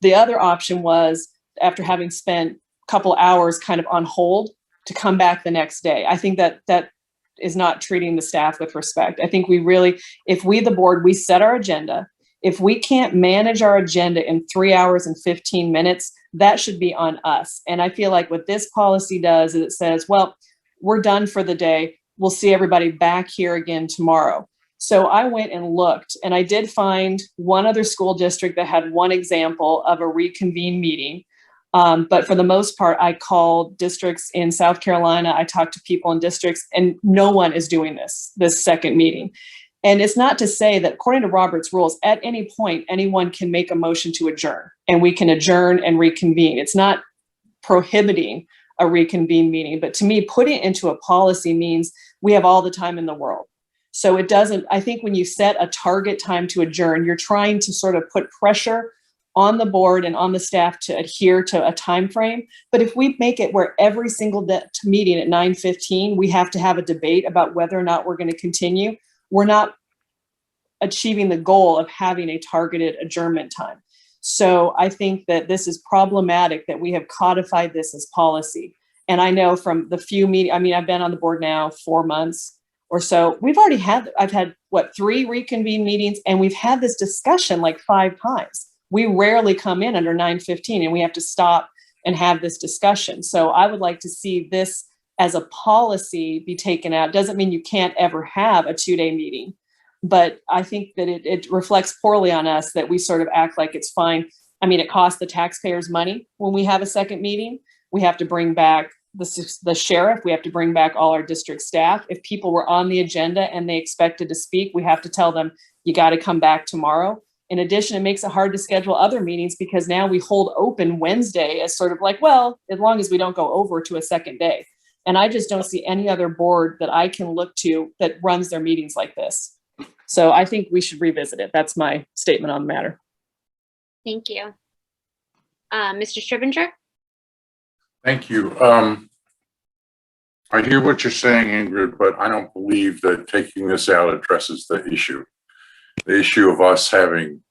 The other option was, after having spent a couple hours kind of on hold, to come back the next day. I think that is not treating the staff with respect. I think we really, if we, the board, we set our agenda. If we can't manage our agenda in 3 hours and 15 minutes, that should be on us. And I feel like what this policy does is it says, well, we're done for the day. We'll see everybody back here again tomorrow. So I went and looked, and I did find one other school district that had one example of a reconvened meeting. But for the most part, I called districts in South Carolina. I talked to people in districts, and no one is doing this second meeting. And it's not to say that, according to Robert's rules, at any point, anyone can make a motion to adjourn, and we can adjourn and reconvene. It's not prohibiting a reconvened meeting. But to me, putting it into a policy means we have all the time in the world. So it doesn't, I think when you set a target time to adjourn, you're trying to sort of put pressure on the board and on the staff to adhere to a time frame. But if we make it where every single meeting at 9:15, we have to have a debate about whether or not we're going to continue, we're not achieving the goal of having a targeted adjournment time. So I think that this is problematic that we have codified this as policy. And I know from the few meetings, I mean, I've been on the board now 4 months or so. I've had 3 reconvene meetings, and we've had this discussion like 5 times. We rarely come in under 9:15, and we have to stop and have this discussion. So I would like to see this as a policy be taken out. Doesn't mean you can't ever have a 2-day meeting, but I think that it reflects poorly on us that we sort of act like it's fine. I mean, it costs the taxpayers money when we have a second meeting. We have to bring back the sheriff. We have to bring back all our district staff. If people were on the agenda and they expected to speak, we have to tell them, you got to come back tomorrow. In addition, it makes it hard to schedule other meetings because now we hold open Wednesday as sort of like, well, as long as we don't go over to a second day. And I just don't see any other board that I can look to that runs their meetings like this. So I think we should revisit it. That's my statement on the matter. Thank you. Mr. Strivenger? Thank you. I hear what you're saying, Ingrid, but I don't believe that taking this out addresses the issue. The issue of us having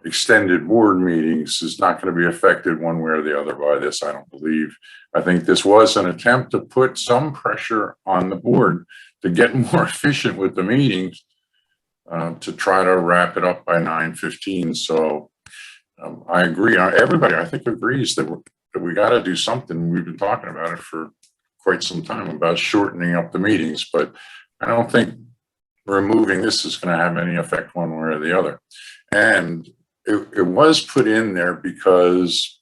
extended board meetings is not going to be affected one way or the other by this, I don't believe. I think this was an attempt to put some pressure on the board to get more efficient with the meetings, to try to wrap it up by 9:15. So I agree. Everybody, I think, agrees that we got to do something. We've been talking about it for quite some time about shortening up the meetings, but I don't think removing this is going to have any effect one way or the other. And it was put in there because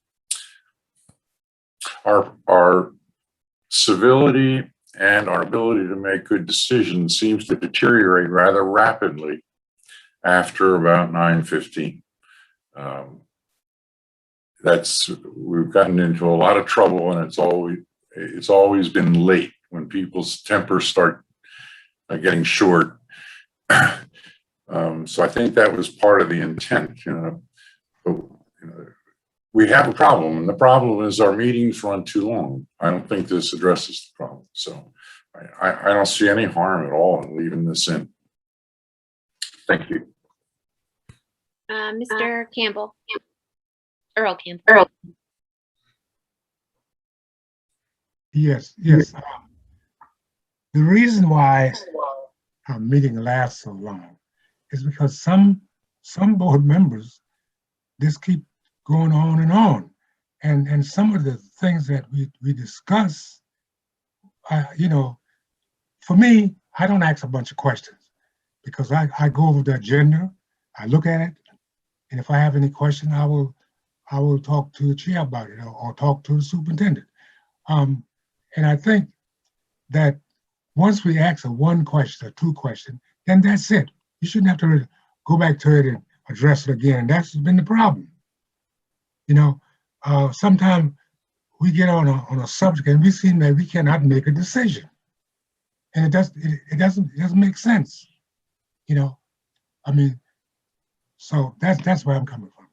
our civility and our ability to make good decisions seems to deteriorate rather rapidly after about 9:15. We've gotten into a lot of trouble, and it's always been late when people's tempers start getting short. So I think that was part of the intent, but, we have a problem, and the problem is our meetings run too long. I don't think this addresses the problem. So I don't see any harm at all in leaving this in. Thank you. Mr. Campbell. Earl Campbell. Yes. The reason why our meeting lasts so long is because some board members just keep going on. And some of the things that we discuss, for me, I don't ask a bunch of questions because I go over the agenda, I look at it, and if I have any question, I will talk to the chair about it or talk to the superintendent. And I think that once we ask a 1 question or 2 questions, then that's it. You shouldn't have to go back to it and address it again. And that's been the problem. Sometimes we get on a subject and we seem that we cannot make a decision, and it doesn't make sense. So that's where I'm coming from.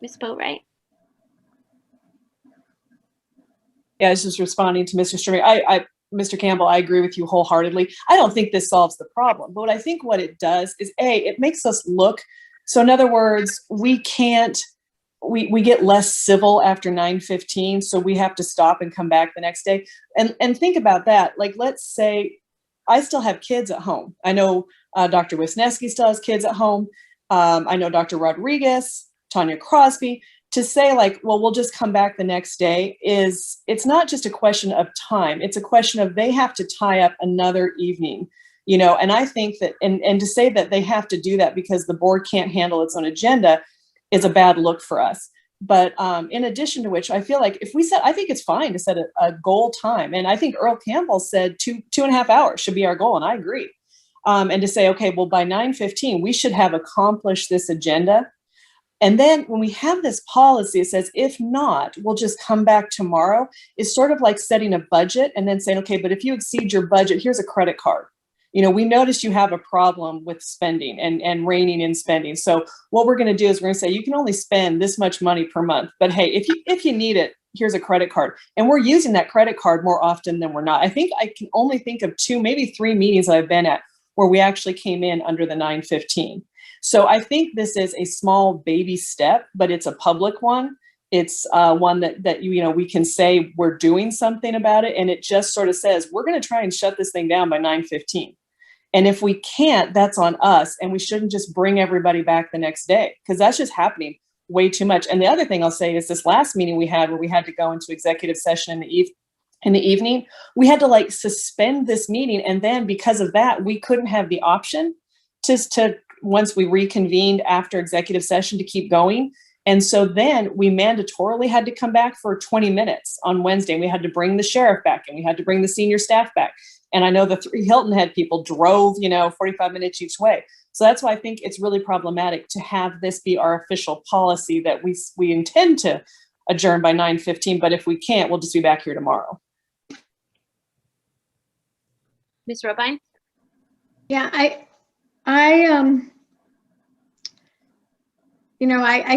Ms. Boatwright? Yeah, I was just responding to Mr. Stringer. Mr. Campbell, I agree with you wholeheartedly. I don't think this solves the problem, but I think what it does is, it makes us look. So in other words, we get less civil after 9:15, so we have to stop and come back the next day. And think about that. Like, let's say I still have kids at home. I know Dr. Wisniewski still has kids at home. I know Dr. Rodriguez, Tanya Crosby. To say like, well, we'll just come back the next day it's not just a question of time. It's a question of they have to tie up another evening, and I think that, and to say that they have to do that because the board can't handle its own agenda is a bad look for us. But in addition to which, I feel like I think it's fine to set a goal time. And I think Earl Campbell said 2.5 hours should be our goal. And I agree. And to say, okay, well, by 9:15, we should have accomplished this agenda. And then when we have this policy, it says, if not, we'll just come back tomorrow. It's sort of like setting a budget and then saying, okay, but if you exceed your budget, here's a credit card. we noticed you have a problem with spending and reining in spending. So what we're going to do is we're going to say, you can only spend this much money per month, but hey, if you need it, here's a credit card. And we're using that credit card more often than we're not. I think I can only think of 2, maybe 3 meetings that I've been at where we actually came in under the 915. So I think this is a small baby step, but it's a public one. It's one that we can say we're doing something about it. And it just sort of says, we're going to try and shut this thing down by 9:15. And if we can't, that's on us. And we shouldn't just bring everybody back the next day, because that's just happening way too much. And the other thing I'll say is this last meeting we had where we had to go into executive session in the evening, we had to suspend this meeting. And then because of that, we couldn't have the option to once we reconvened after executive session to keep going. And so then we mandatorily had to come back for 20 minutes on Wednesday. We had to bring the sheriff back and we had to bring the senior staff back. And I know the 3 Hilton Head people drove, 45 minutes each way. So that's why I think it's really problematic to have this be our official policy that we intend to adjourn by 9:15. But if we can't, we'll just be back here tomorrow. Ms. Robine? Yeah, I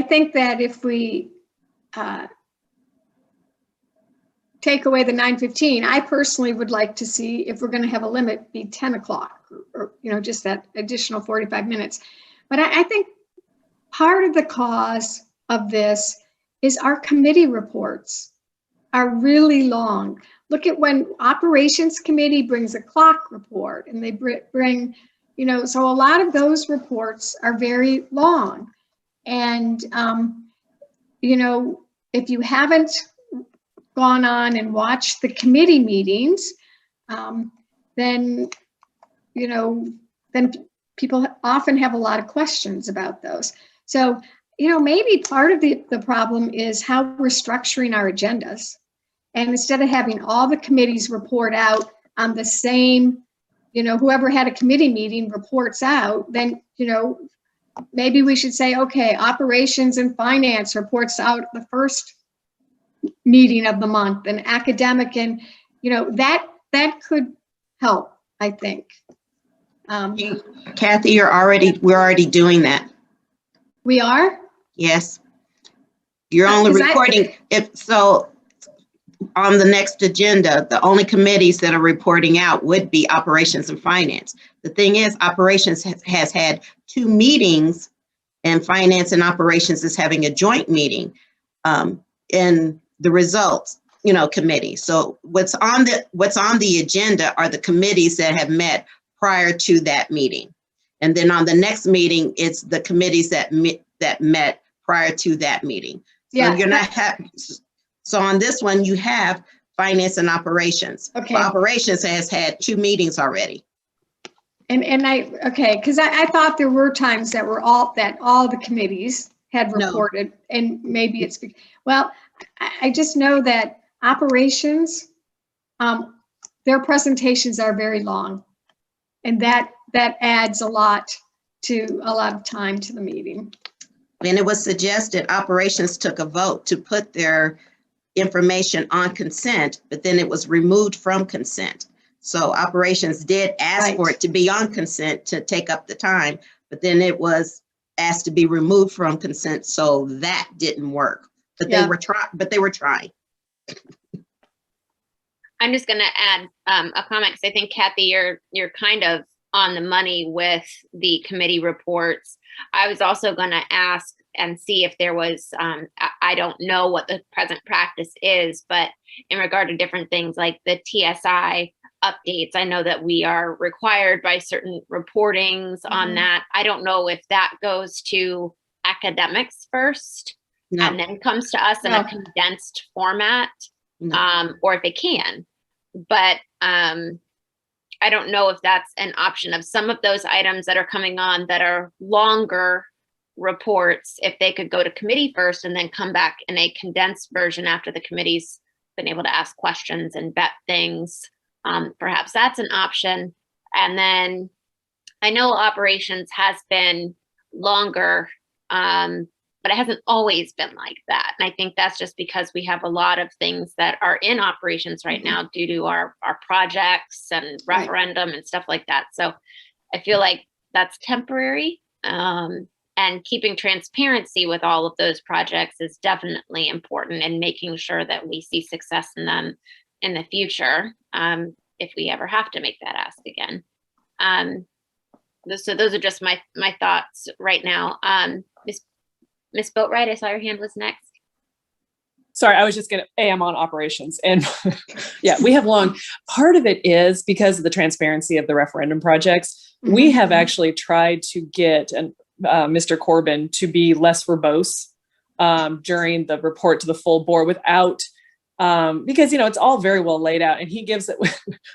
think that if we take away the 9:15, I personally would like to see, if we're going to have a limit, be 10 o'clock or just that additional 45 minutes. But I think part of the cause of this is our committee reports are really long. Look at when operations committee brings a clock report and they bring, so a lot of those reports are very long. And, if you haven't gone on and watched the committee meetings, then people often have a lot of questions about those. So, maybe part of the problem is how we're structuring our agendas. And instead of having all the committees report out on the same, whoever had a committee meeting reports out, then, maybe we should say, okay, operations and finance reports out the first meeting of the month, and academic, and that could help, I think. Kathy, we're already doing that. We are? Yes. You're only reporting on the next agenda, the only committees that are reporting out would be operations and finance. The thing is, operations has had 2 meetings, and finance and operations is having a joint meeting in the results, committee. So what's on the agenda are the committees that have met prior to that meeting. And then on the next meeting, it's the committees that met prior to that meeting. So yeah. You're not So on this one, you have finance and operations. Okay. Well, operations has had 2 meetings already. Because I thought there were times that all the committees had reported, and maybe it's, well, I just know that operations, their presentations are very long, and that adds a lot of time to the meeting. And it was suggested operations took a vote to put their information on consent, but then it was removed from consent. So operations did ask for it to be on consent to take up the time, but then it was asked to be removed from consent, so that didn't work. But they were trying. I'm just going to add a comment, because I think, Kathy, you're kind of on the money with the committee reports. I was also going to ask and see if there was, I don't know what the present practice is, but in regard to different things like the TSI updates, I know that we are required by certain reportings on that. I don't know if that goes to academics first and then comes to us in a condensed format, or if it can. But I don't know if that's an option of some of those items that are coming on that are longer reports, if they could go to committee first and then come back in a condensed version after the committee's been able to ask questions and vet things. Perhaps that's an option. And then I know operations has been longer, but but it hasn't always been like that. And I think that's just because we have a lot of things that are in operations right now due to our projects and referendum and stuff like that. So I feel like that's temporary. And keeping transparency with all of those projects is definitely important, and making sure that we see success in them in the future, if we ever have to make that ask again. So those are just my thoughts right now. Miss Boatwright, I saw your hand was next. Sorry, I was just going to, I'm on operations. And yeah, we have part of it is because of the transparency of the referendum projects. We have actually tried to get Mr. Corbin to be less verbose during the report to the full board without, because, it's all very well laid out, and he gives it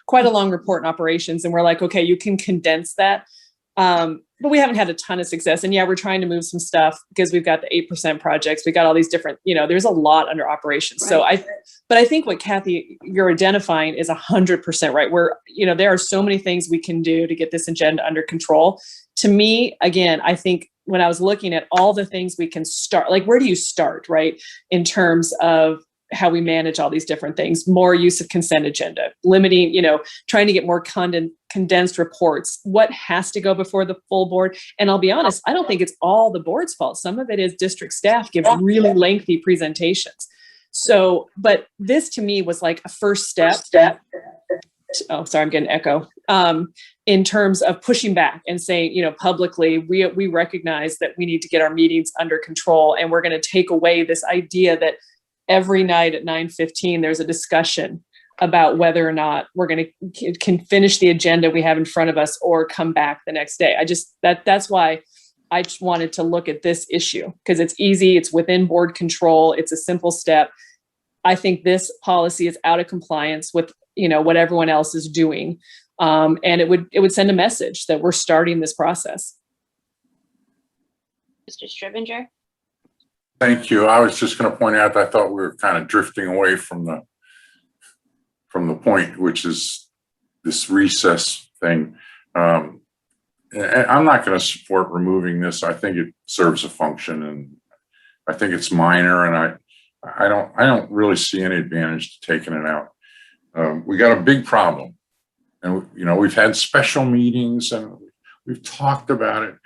quite a long report in operations. And we're like, okay, you can condense that. But we haven't had a ton of success. And yeah, we're trying to move some stuff because we've got the 8% projects. We got all these different, there's a lot under operations. Right. So but I think what Kathy, you're identifying is 100% right. Where, there are so many things we can do to get this agenda under control. To me, again, I think when I was looking at all the things we can start, like, where do you start, right? In terms of how we manage all these different things, more use of consent agenda, limiting, trying to get more condensed reports, what has to go before the full board. And I'll be honest, I don't think it's all the board's fault. Some of it is district staff give really lengthy presentations. So, but this to me was like a first step. Oh, sorry, I'm getting an echo. In terms of pushing back and saying, publicly, we recognize that we need to get our meetings under control, and we're going to take away this idea that every night at 9:15 there's a discussion about whether or not we're going to can finish the agenda we have in front of us or come back the next day. That's why I just wanted to look at this issue, because it's easy, it's within board control, it's a simple step. I think this policy is out of compliance with what everyone else is doing, and it would send a message that we're starting this process. Mr. Stribinger. Thank you. I was just going to point out that I thought we were kind of drifting away from the point, which is this recess thing. And I'm not going to support removing this. I think it serves a function, and I think it's minor, and I don't really see any advantage to taking it out. We got a big problem, and we've had special meetings and we've talked about it,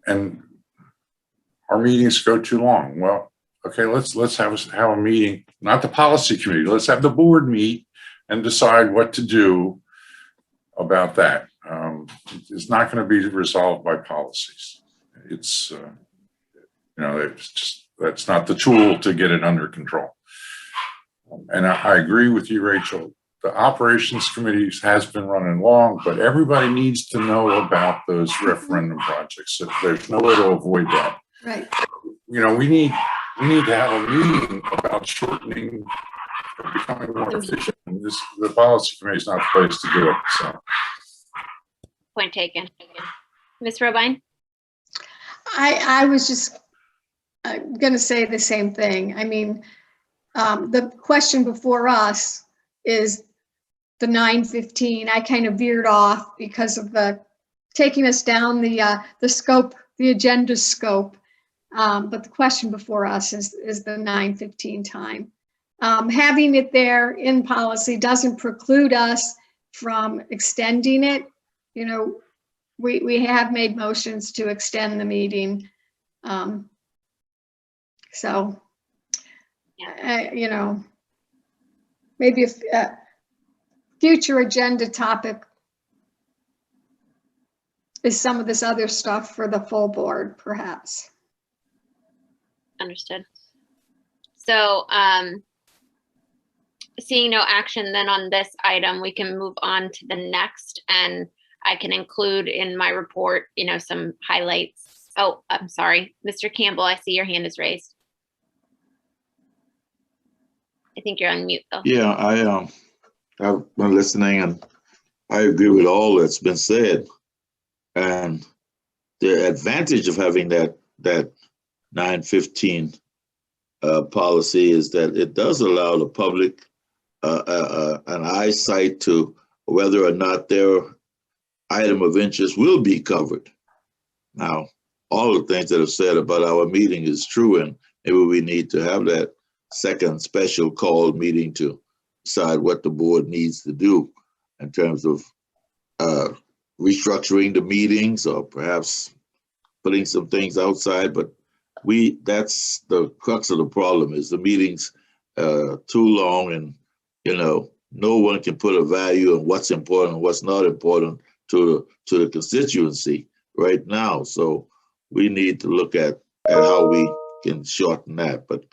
and our meetings go too long. Well, okay, let's have a meeting, not the policy committee. Let's have the board meet and decide what to do about that. It's not going to be resolved by policies. It's it's just, that's not the tool to get it under control. And I agree with you, Rachel. The operations committees has been running long, but everybody needs to know about those referendum projects. So there's no way to avoid that. Right. We need to have a meeting about shortening, becoming more efficient. And the policy committee is not the place to do it. So, point taken. Ms. Robine. I was just going to say the same thing. I mean, the question before us is the 9:15. I kind of veered off because of the taking us down the scope, the agenda scope. But the question before us is the 9:15 time. Having it there in policy doesn't preclude us from extending it. We have made motions to extend the meeting. So, maybe a future agenda topic is some of this other stuff for the full board, perhaps. Understood. So, seeing no action then on this item, we can move on to the next, and I can include in my report, some highlights. Oh, I'm sorry. Mr. Campbell, I see your hand is raised. I think you're on mute though. Yeah, I've been listening, and I agree with all that's been said. And the advantage of having that 9:15 policy is that it does allow the public an eyesight to whether or not their item of interest will be covered. Now, all the things that are said about our meeting is true, and maybe we need to have that second special call meeting to decide what the board needs to do in terms of restructuring the meetings or perhaps putting some things outside. But that's the crux of the problem, is the meetings too long, and no one can put a value on what's important and what's not important to the constituency right now. So we need to look at how we can shorten that. But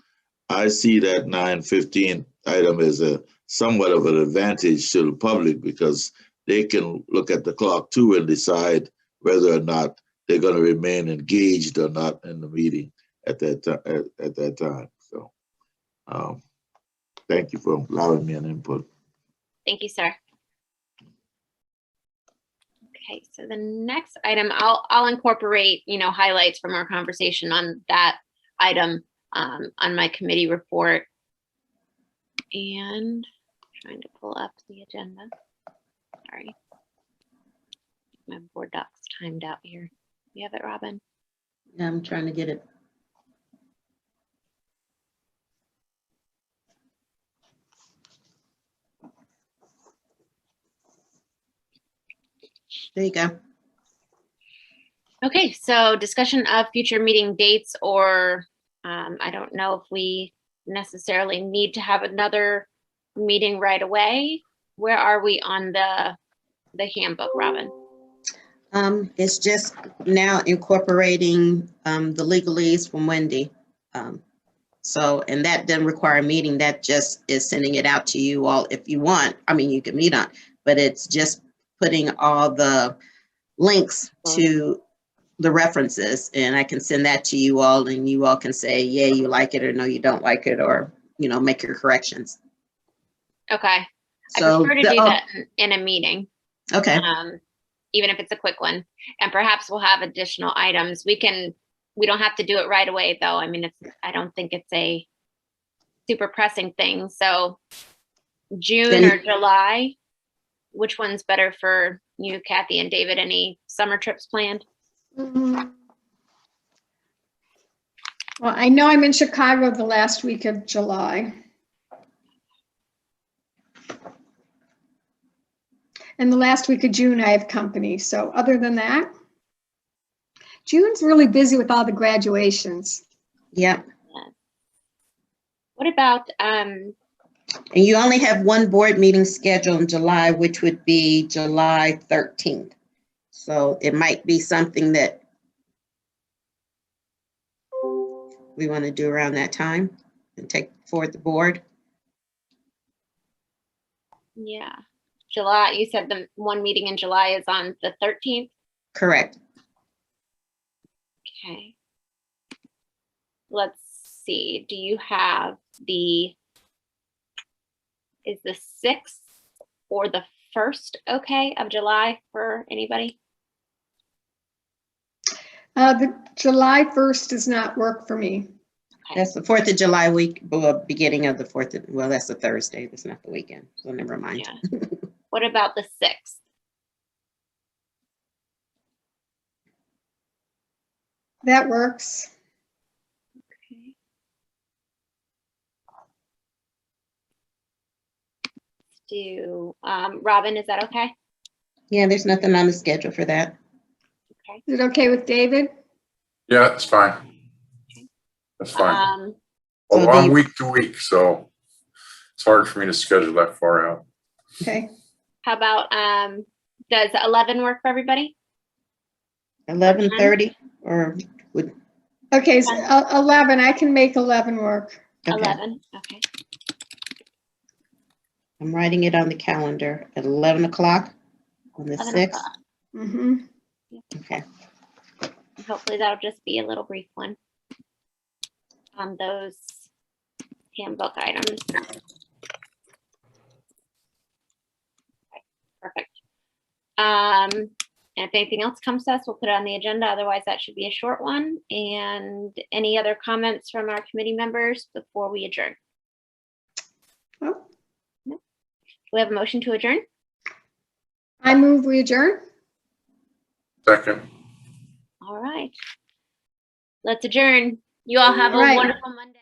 I see that 9:15 item as a somewhat of an advantage to the public, because they can look at the clock too and decide whether or not they're going to remain engaged or not in the meeting at that time. So thank you for allowing me an input. Thank you, sir. Okay, so the next item, I'll incorporate, highlights from our conversation on that item on my committee report. And trying to pull up the agenda. Sorry. My board doc's timed out here. You have it, Robin? Yeah, I'm trying to get it. There you go. Okay, so discussion of future meeting dates, or I don't know if we necessarily need to have another meeting right away. Where are we on the handbook, Robin? It's just now incorporating the legalese from Wendy. So, and that doesn't require a meeting. That just is sending it out to you all if you want. I mean, you can meet on, but it's just putting all the links to the references, and I can send that to you all, and you all can say, yeah, you like it, or no, you don't like it, or, make your corrections. Okay. So I prefer to do that in a meeting. Okay. Even if it's a quick one, and perhaps we'll have additional items. We don't have to do it right away though. I mean, I don't think it's a super pressing thing. So June or July, which one's better for you, Kathy and David? Any summer trips planned? Well, I know I'm in Chicago the last week of July. And the last week of June, I have company. So other than that, June's really busy with all the graduations. Yep. What about, and you only have one board meeting scheduled in July, which would be July 13th. So it might be something that we want to do around that time and take forward the board. yeah, July, you said the one meeting in July is on the 13th? Correct. Okay. Let's see, do you have is the 6th or the 1st okay of July for anybody? The July 1st does not work for me. Okay. That's the 4th of July week, beginning of the 4th. Well, that's a Thursday. That's not the weekend. So never mind. Yeah. What about the 6th? That works. Okay. Do Robin, is that okay? Yeah, there's nothing on the schedule for that. Okay. Is it okay with David? Yeah, it's fine. That's fine. So Well, I'm week to week, so it's hard for me to schedule that far out. Okay. How about does 11 work for everybody? 11:30 or would, Okay, so 11, I can make 11 work. okay. 11, okay. I'm writing it on the calendar at 11 o'clock on the 11 6th. o'clock. Mm-hmm. Okay. Hopefully that'll just be a little brief one on those handbook items. Okay, perfect. And if anything else comes to us, we'll put it on the agenda. Otherwise, that should be a short one. And any other comments from our committee members before we adjourn? Oh, No. Do we have a motion to adjourn? I move we adjourn. Second. All right. let's adjourn. You all have All a right. wonderful Monday.